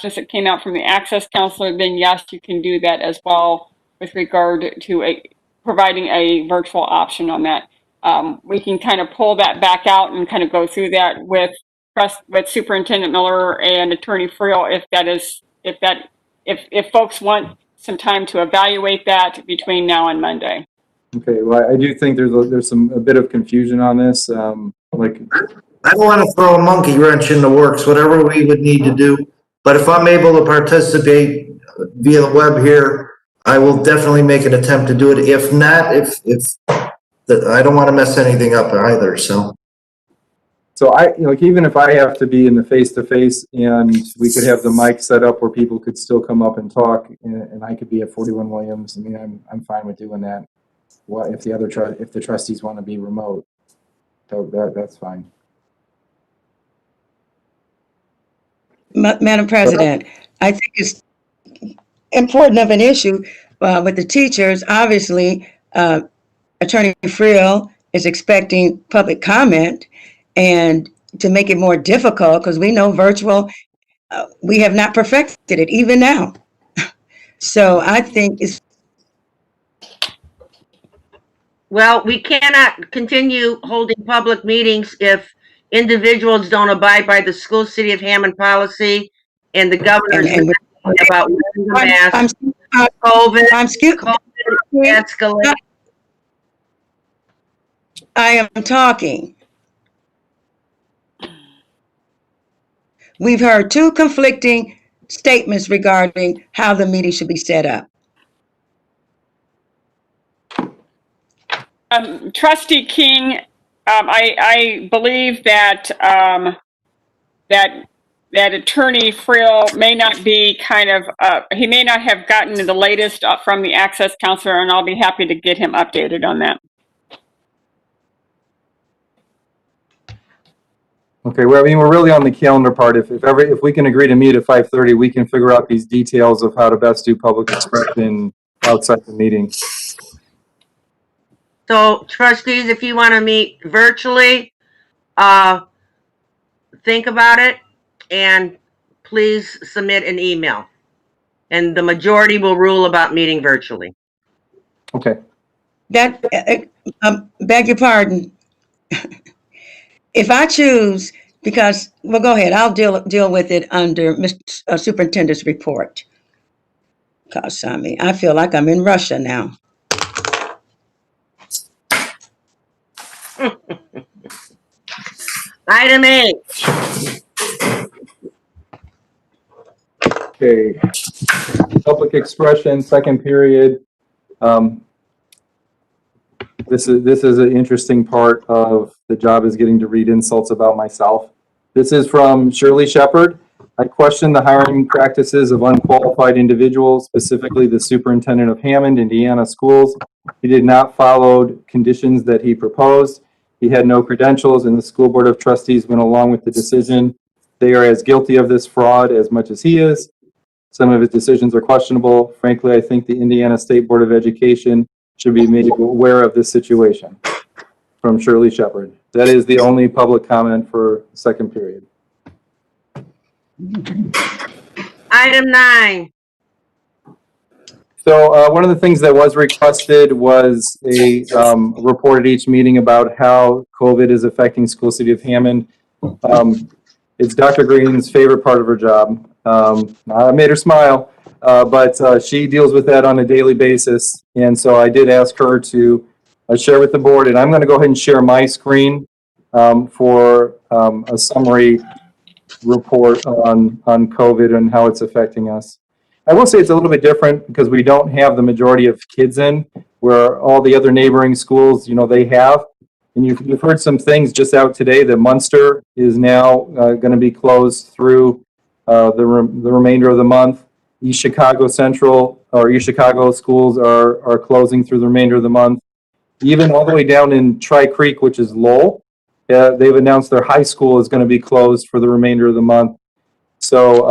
that came out from the access counselor, then yes, you can do that as well with regard to providing a virtual option on that. We can kind of pull that back out and kind of go through that with Superintendent Miller and Attorney Friel if folks want some time to evaluate that between now and Monday. Okay, well, I do think there's a bit of confusion on this. I don't want to throw a monkey wrench in the works, whatever we would need to do. But if I'm able to participate via the web here, I will definitely make an attempt to do it. If not, I don't want to mess anything up either, so. So even if I have to be in the face-to-face and we could have the mic set up where people could still come up and talk, and I could be at 41 Williams, I mean, I'm fine with doing that. What if the trustees want to be remote? That's fine. Madam President, I think it's important of an issue with the teachers. Obviously, Attorney Friel is expecting public comment, and to make it more difficult, because we know virtual, we have not perfected it even now. So I think it's. Well, we cannot continue holding public meetings if individuals don't abide by the school city of Hammond policy and the governor's about wearing the mask. COVID escalate. I am talking. We've heard two conflicting statements regarding how the meeting should be set up. Trustee King, I believe that that Attorney Friel may not be he may not have gotten the latest from the access counselor, and I'll be happy to get him updated on that. Okay, well, I mean, we're really on the calendar part. If we can agree to meet at 5:30, we can figure out these details of how to best do public expression outside the meeting. So trustees, if you want to meet virtually, think about it and please submit an email. And the majority will rule about meeting virtually. Okay. Beg your pardon. If I choose Because, well, go ahead. I'll deal with it under Mr. Superintendent's report. Because, I mean, I feel like I'm in Russia now. Item 8. Okay. Public expression, second period. This is an interesting part of the job, is getting to read insults about myself. This is from Shirley Shepard. I question the hiring practices of unqualified individuals, specifically the superintendent of Hammond, Indiana schools. He did not follow conditions that he proposed. He had no credentials, and the school board of trustees went along with the decision. They are as guilty of this fraud as much as he is. Some of his decisions are questionable. Frankly, I think the Indiana State Board of Education should be made aware of this situation. From Shirley Shepard. That is the only public comment for second period. Item 9. So one of the things that was requested was a report at each meeting about how COVID is affecting School City of Hammond. It's Dr. Green's favorite part of her job. I made her smile, but she deals with that on a daily basis. And so I did ask her to share with the board, and I'm going to go ahead and share my screen for a summary report on COVID and how it's affecting us. I will say it's a little bit different because we don't have the majority of kids in, where all the other neighboring schools, you know, they have. And you've heard some things just out today that Munster is now going to be closed through the remainder of the month. East Chicago Central or East Chicago schools are closing through the remainder of the month. Even all the way down in Tri Creek, which is Lowell, they've announced their high school is going to be closed for the remainder of the month. So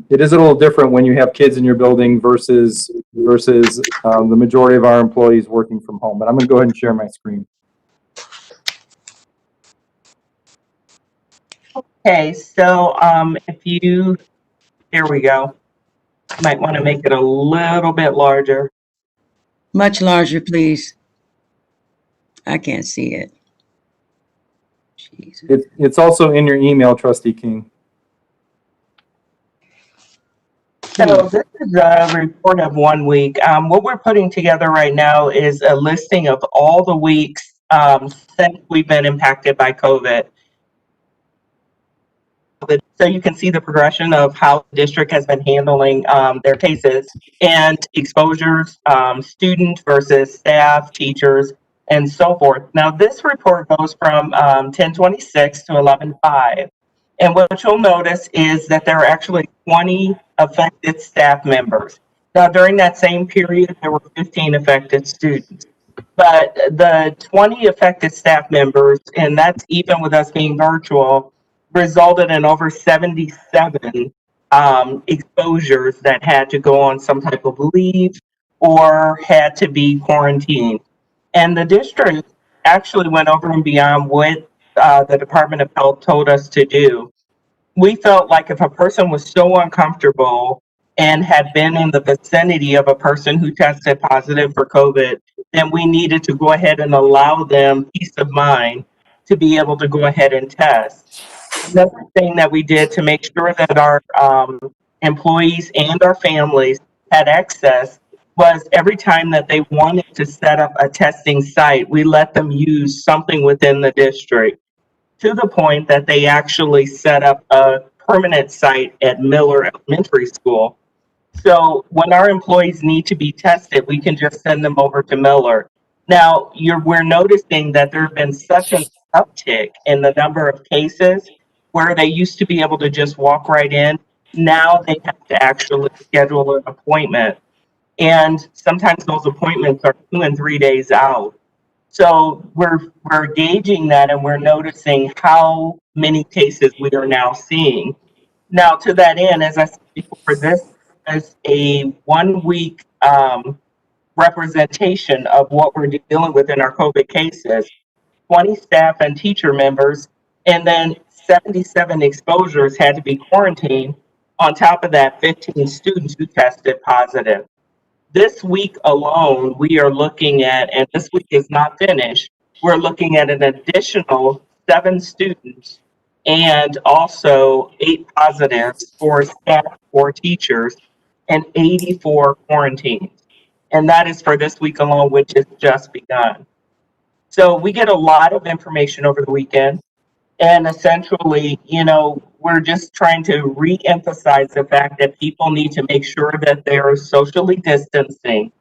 it is a little different when you have kids in your building versus the majority of our employees working from home. But I'm going to go ahead and share my screen. Okay, so here we go. Might want to make it a little bit larger. Much larger, please. I can't see it. Jesus. It's also in your email, Trustee King. So this is a report of 1 week. What we're putting together right now is a listing of all the weeks since we've been impacted by COVID. So you can see the progression of how the district has been handling their cases and exposures, student versus staff, teachers, and so forth. Now this report goes from 10/26 to 11/5. And what you'll notice is that there are actually 20 affected staff members. Now, during that same period, there were 15 affected students. But the 20 affected staff members, and that's even with us being virtual, resulted in over 77 exposures that had to go on some type of leave or had to be quarantined. And the district actually went over and beyond what the Department of Health told us to do. We felt like if a person was so uncomfortable and had been in the vicinity of a person who tested positive for COVID, then we needed to go ahead and allow them peace of mind to be able to go ahead and test. Another thing that we did to make sure that our employees and our families had access was every time that they wanted to set up a testing site, we let them use something within the district, to the point that they actually set up a permanent site at Miller Elementary School. So when our employees need to be tested, we can just send them over to Miller. Now, we're noticing that there have been such an uptick in the number of cases where they used to be able to just walk right in. Now they have to actually schedule an appointment. And sometimes those appointments are 2 and 3 days out. So we're gauging that, and we're noticing how many cases we are now seeing. Now, to that end, as I said before, this is a 1 week representation of what we're dealing with in our COVID cases. 20 staff and teacher members, and then 77 exposures had to be quarantined. On top of that, 15 students who tested positive. This week alone, we are looking at, and this week is not finished, we're looking at an additional 7 students and also 8 positives for staff or teachers and 84 quarantines. And that is for this week alone, which has just begun. So we get a lot of information over the weekend. And essentially, we're just trying to re-emphasize the fact that people need to make sure that they're socially distancing.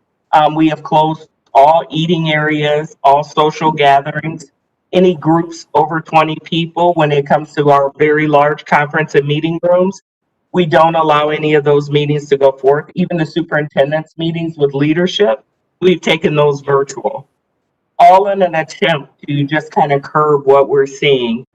We have closed all eating areas, all social gatherings, any groups over 20 people when it comes to our very large conference and meeting rooms. We don't allow any of those meetings to go forth. Even the superintendent's meetings with leadership, we've taken those virtual. All in an attempt to just kind of curb what we're seeing.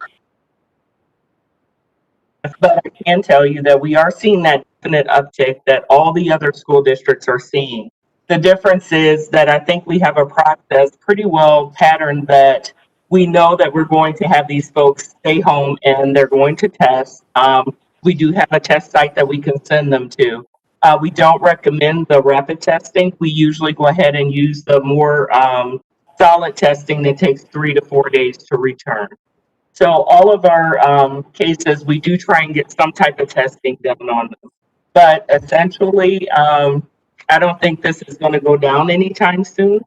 But I can tell you that we are seeing that definite uptick that all the other school districts are seeing. The difference is that I think we have a process pretty well patterned that we know that we're going to have these folks stay home and they're going to test. We do have a test site that we can send them to. We don't recommend the rapid testing. We usually go ahead and use the more solid testing that takes 3 to 4 days to return. So all of our cases, we do try and get some type of testing done on them. But essentially, I don't think this is going to go down anytime soon.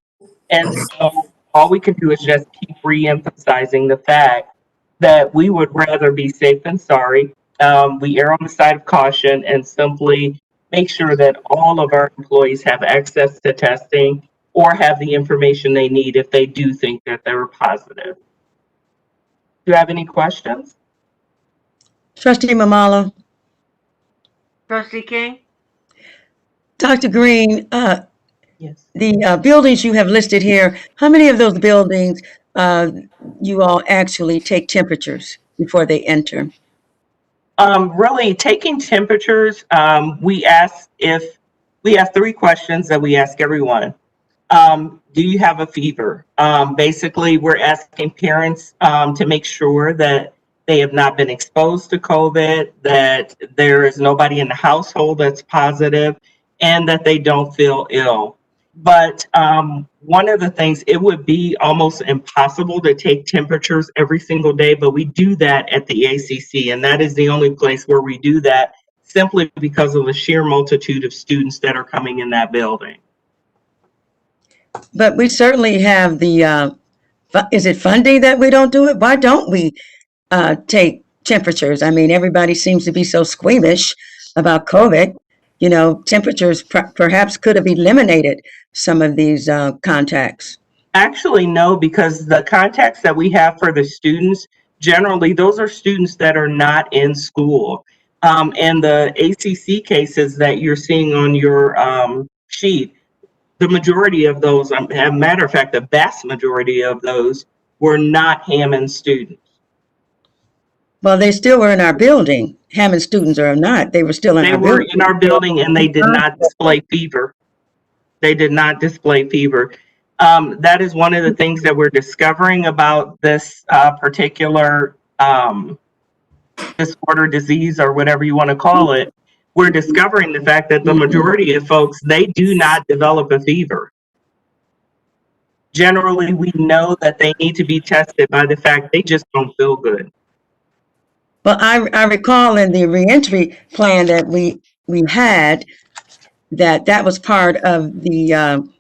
And so all we can do is just keep re-emphasizing the fact that we would rather be safe than sorry. We err on the side of caution and simply make sure that all of our employees have access to testing or have the information they need if they do think that they were positive. Do you have any questions? Trustee Mamalo, Trustee King? Dr. Green, Yes. the buildings you have listed here, how many of those buildings you all actually take temperatures before they enter? Really taking temperatures, we have 3 questions that we ask everyone. Do you have a fever? Basically, we're asking parents to make sure that they have not been exposed to COVID, that there is nobody in the household that's positive, and that they don't feel ill. But one of the things, it would be almost impossible to take temperatures every single day, but we do that at the ACC, and that is the only place where we do that simply because of the sheer multitude of students that are coming in that building. But we certainly have the, is it funding that we don't do it? Why don't we take temperatures? I mean, everybody seems to be so squeamish about COVID. Temperatures perhaps could have eliminated some of these contacts. Actually, no, because the contacts that we have for the students, generally, those are students that are not in school. And the ACC cases that you're seeing on your sheet, the majority of those, as a matter of fact, the vast majority of those were not Hammond students. Well, they still were in our building. Hammond students or not, they were still in our building. They were in our building and they did not display fever. They did not display fever. That is one of the things that we're discovering about this particular disorder, disease, or whatever you want to call it. We're discovering the fact that the majority of folks, they do not develop a fever. Generally, we know that they need to be tested by the fact they just don't feel good. Well, I recall in the reentry plan that we had, that was part of the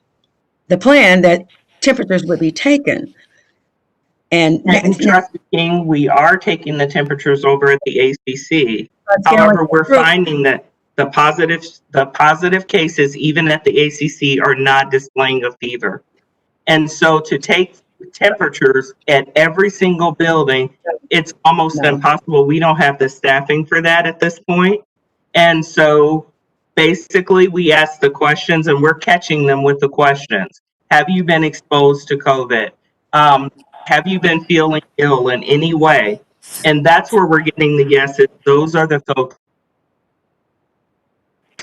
plan that temperatures would be taken. And Trustee King, we are taking the temperatures over at the ACC. However, we're finding that the positive cases, even at the ACC, are not displaying a fever. And so to take temperatures at every single building, it's almost impossible. We don't have the staffing for that at this point. And so basically we ask the questions and we're catching them with the questions. Have you been exposed to COVID? Have you been feeling ill in any way? And that's where we're getting the yeses. Those are the folks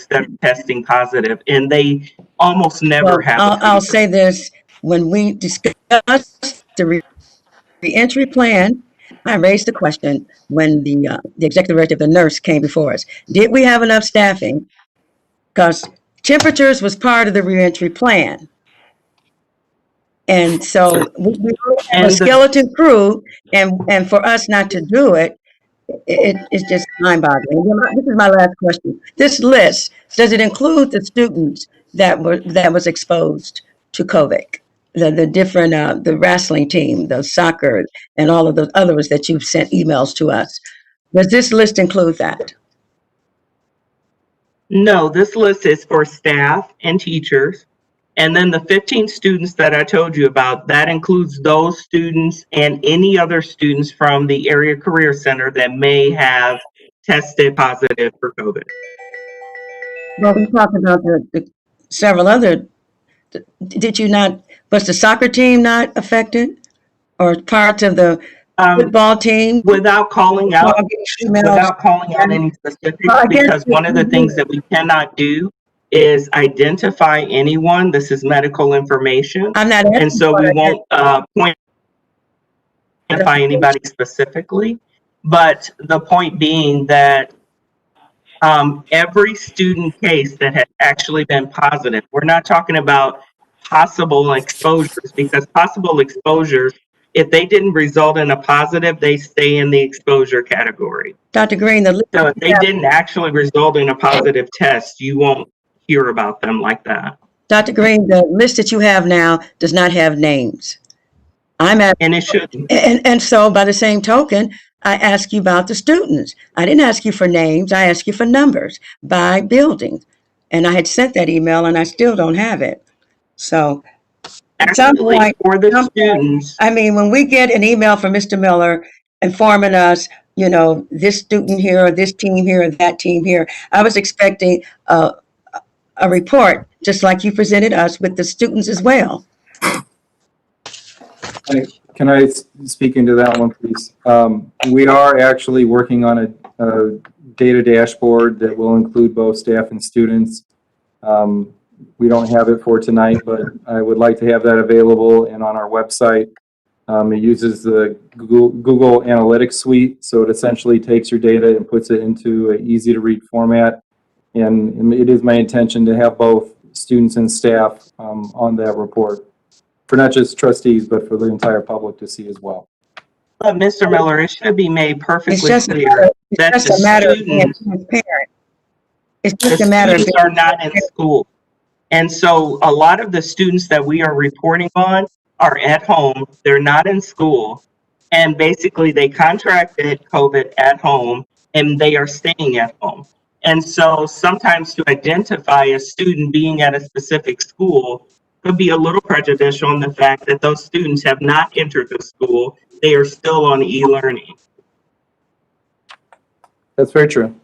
that are testing positive, and they almost never have. I'll say this: when we discussed the reentry plan, I raised the question when the executive director of the nurse came before us. Did we have enough staffing? Because temperatures was part of the reentry plan. And so we have a skeleton crew, and for us not to do it, It's just mind-boggling. This is my last question. This list, does it include the students that was exposed to COVID? The different, the wrestling team, the soccer, and all of those others that you've sent emails to us? Does this list include that? No, this list is for staff and teachers. And then the 15 students that I told you about, that includes those students and any other students from the Area Career Center that may have tested positive for COVID. Well, we talked about the several other, did you not, was the soccer team not affected? Or parts of the football team? Without calling out any specifics, because one of the things that we cannot do is identify anyone. This is medical information. I'm not. And so we won't identify anybody specifically. But the point being that every student case that has actually been positive, we're not talking about possible exposures, because possible exposures, if they didn't result in a positive, they stay in the exposure category. Dr. Green, so if they didn't actually result in a positive test, you won't hear about them like that. Dr. Green, the list that you have now does not have names. And it shouldn't. And so by the same token, I ask you about the students. I didn't ask you for names. I asked you for numbers by building. And I had sent that email and I still don't have it. So Actually, for the students, I mean, when we get an email from Mr. Miller informing us, you know, this student here, or this team here, or that team here, I was expecting a report, just like you presented us with the students as well. Can I speak into that one, please? We are actually working on a data dashboard that will include both staff and students. We don't have it for tonight, but I would like to have that available and on our website. It uses the Google Analytics suite, so it essentially takes your data and puts it into an easy to read format. And it is my intention to have both students and staff on that report, for not just trustees, but for the entire public to see as well. But Mr. Miller, it should be made perfectly clear that the students, it's just a matter of are not in school. And so a lot of the students that we are reporting on are at home. They're not in school. And basically they contracted COVID at home and they are staying at home. And so sometimes to identify a student being at a specific school could be a little prejudicial in the fact that those students have not entered the school. They are still on e-learning. That's very true.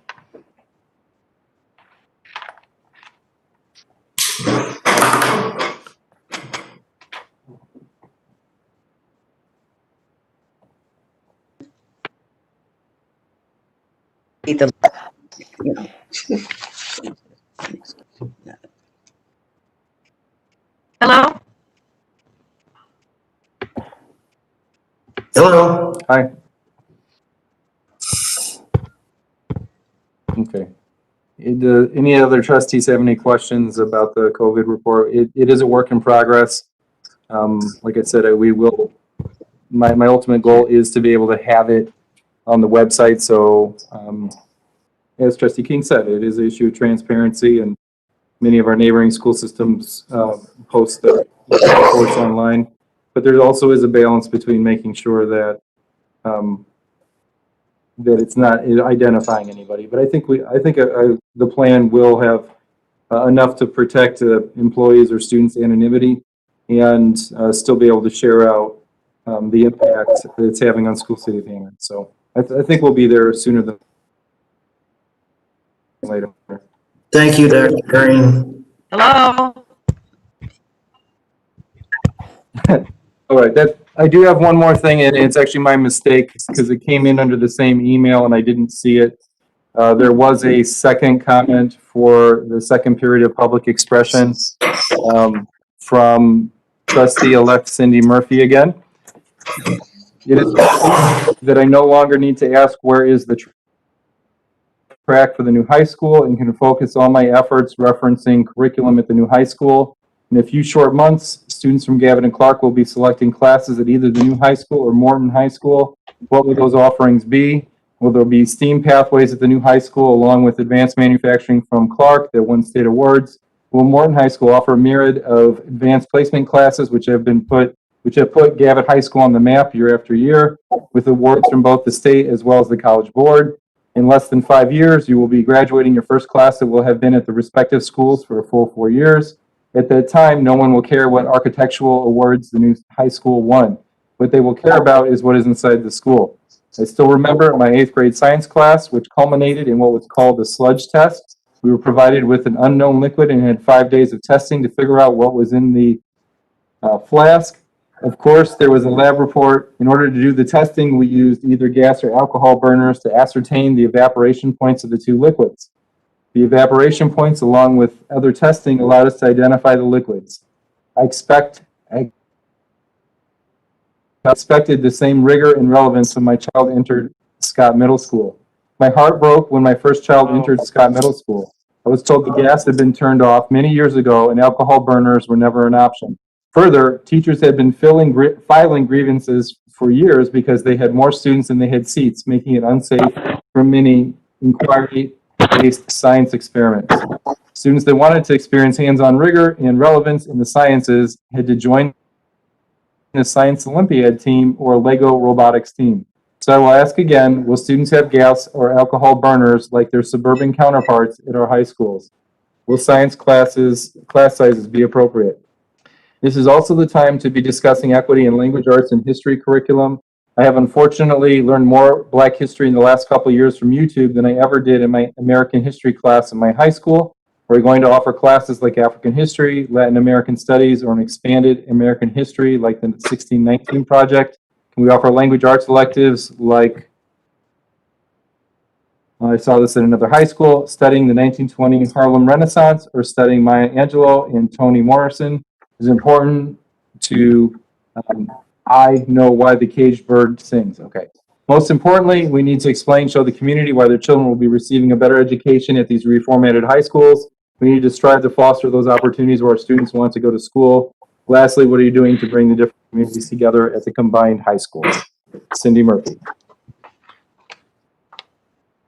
Hello? Hello. Hi. Okay. Any other trustees have any questions about the COVID report? It is a work in progress. Like I said, we will, my ultimate goal is to be able to have it on the website. So, as Trustee King said, it is an issue of transparency, and many of our neighboring school systems post the reports online. But there also is a balance between making sure that that it's not identifying anybody. But I think the plan will have enough to protect employees or students' anonymity, and still be able to share out the impact that it's having on School City of Hammond. So I think we'll be there sooner than later. Thank you, Dr. Green. Hello? All right, I do have one more thing, and it's actually my mistake because it came in under the same email and I didn't see it. There was a second comment for the second period of public expression from Trustee-elect Cindy Murphy again. It is that I no longer need to ask where is the track for the new high school, and can focus all my efforts referencing curriculum at the new high school. In a few short months, students from Gavin and Clark will be selecting classes at either the new high school or Morton High School. What will those offerings be? Well, there'll be STEAM pathways at the new high school, along with advanced manufacturing from Clark that won state awards. Will Morton High School offer a myriad of advanced placement classes, which have put Gavitt High School on the map year after year, with awards from both the state as well as the College Board. In less than 5 years, you will be graduating your first class that will have been at the respective schools for a full 4 years. At that time, no one will care what architectural awards the new high school won. What they will care about is what is inside the school. I still remember my 8th grade science class, which culminated in what was called the sludge test. We were provided with an unknown liquid and had 5 days of testing to figure out what was in the flask. Of course, there was a lab report. In order to do the testing, we used either gas or alcohol burners to ascertain the evaporation points of the two liquids. The evaporation points, along with other testing, allowed us to identify the liquids. I expected the same rigor and relevance when my child entered Scott Middle School. My heart broke when my first child entered Scott Middle School. I was told the gas had been turned off many years ago and alcohol burners were never an option. Further, teachers had been filing grievances for years because they had more students than they had seats, making it unsafe for many inquiry-based science experiments. Students that wanted to experience hands-on rigor and relevance in the sciences had to join a Science Olympiad team or a Lego robotics team. So I will ask again, will students have gas or alcohol burners like their suburban counterparts at our high schools? Will science class sizes be appropriate? This is also the time to be discussing equity in language arts and history curriculum. I have unfortunately learned more Black history in the last couple of years from YouTube than I ever did in my American history class in my high school. We're going to offer classes like African history, Latin American studies, or an expanded American history like the 1619 project. Can we offer language arts electives like, I saw this at another high school, studying the 1920 Harlem Renaissance or studying Maya Angelou and Toni Morrison? It's important to, I know why the caged bird sings. Okay. Most importantly, we need to show the community why their children will be receiving a better education at these reformatted high schools. We need to strive to foster those opportunities where our students want to go to school. Lastly, what are you doing to bring the different communities together at the combined high schools? Cindy Murphy.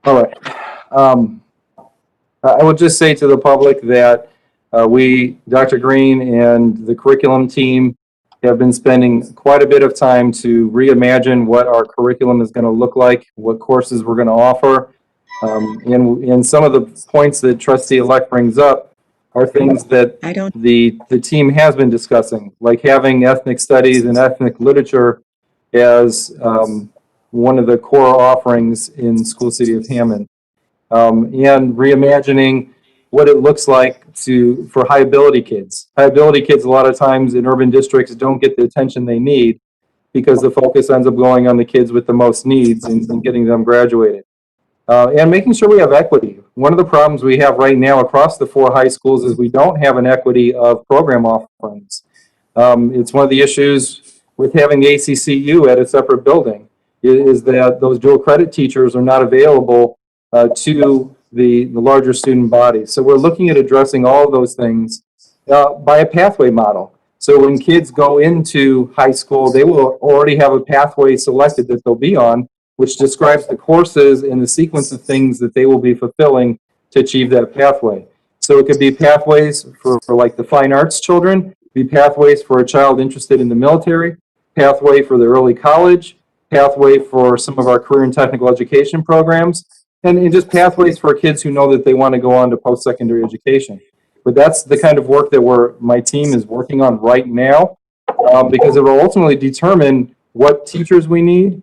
All right. I will just say to the public that we, Dr. Green and the curriculum team, have been spending quite a bit of time to reimagine what our curriculum is going to look like, what courses we're going to offer. And some of the points that Trustee-elect brings up are things that the team has been discussing, like having ethnic studies and ethnic literature as one of the core offerings in School City of Hammond, and reimagining what it looks like for high ability kids. High ability kids a lot of times in urban districts don't get the attention they need because the focus ends up going on the kids with the most needs and getting them graduated. And making sure we have equity. One of the problems we have right now across the 4 high schools is we don't have an equity of program offerings. It's one of the issues with having the ACCU at a separate building is that those dual credit teachers are not available to the larger student body. So we're looking at addressing all of those things by a pathway model. So when kids go into high school, they will already have a pathway selected that they'll be on, which describes the courses and the sequence of things that they will be fulfilling to achieve that pathway. So it could be pathways for like the fine arts children, be pathways for a child interested in the military, pathway for the early college, pathway for some of our career and technical education programs, and just pathways for kids who know that they want to go on to post-secondary education. But that's the kind of work that my team is working on right now, because it will ultimately determine what teachers we need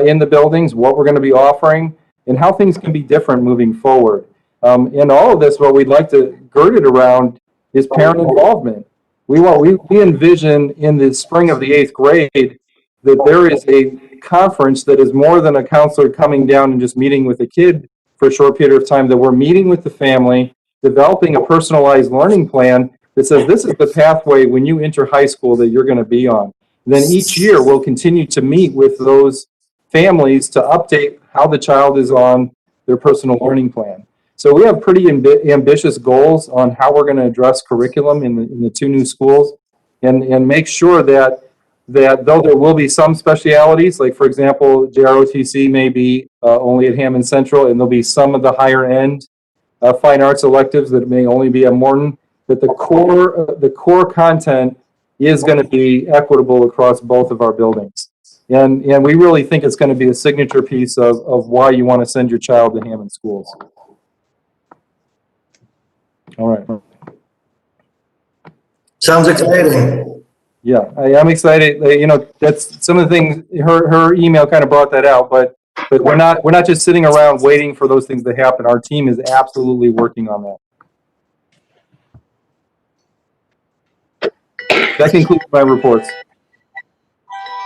in the buildings, what we're going to be offering, and how things can be different moving forward. In all of this, what we'd like to gird it around is parent involvement. We envision in the spring of the 8th grade that there is a conference that is more than a counselor coming down and just meeting with a kid for a short period of time, that we're meeting with the family, developing a personalized learning plan that says this is the pathway when you enter high school that you're going to be on. And then each year we'll continue to meet with those families to update how the child is on their personal learning plan. So we have pretty ambitious goals on how we're going to address curriculum in the 2 new schools and make sure that that though there will be some specialities, like for example, JROTC may be only at Hammond Central, and there'll be some of the higher end fine arts electives that may only be at Morton, that the core content is going to be equitable across both of our buildings. And we really think it's going to be a signature piece of why you want to send your child to Hammond schools. All right. Sounds exciting. Yeah, I'm excited. You know, that's some of the things, her email kind of brought that out, but we're not just sitting around waiting for those things to happen. Our team is absolutely working on that. That concludes my reports.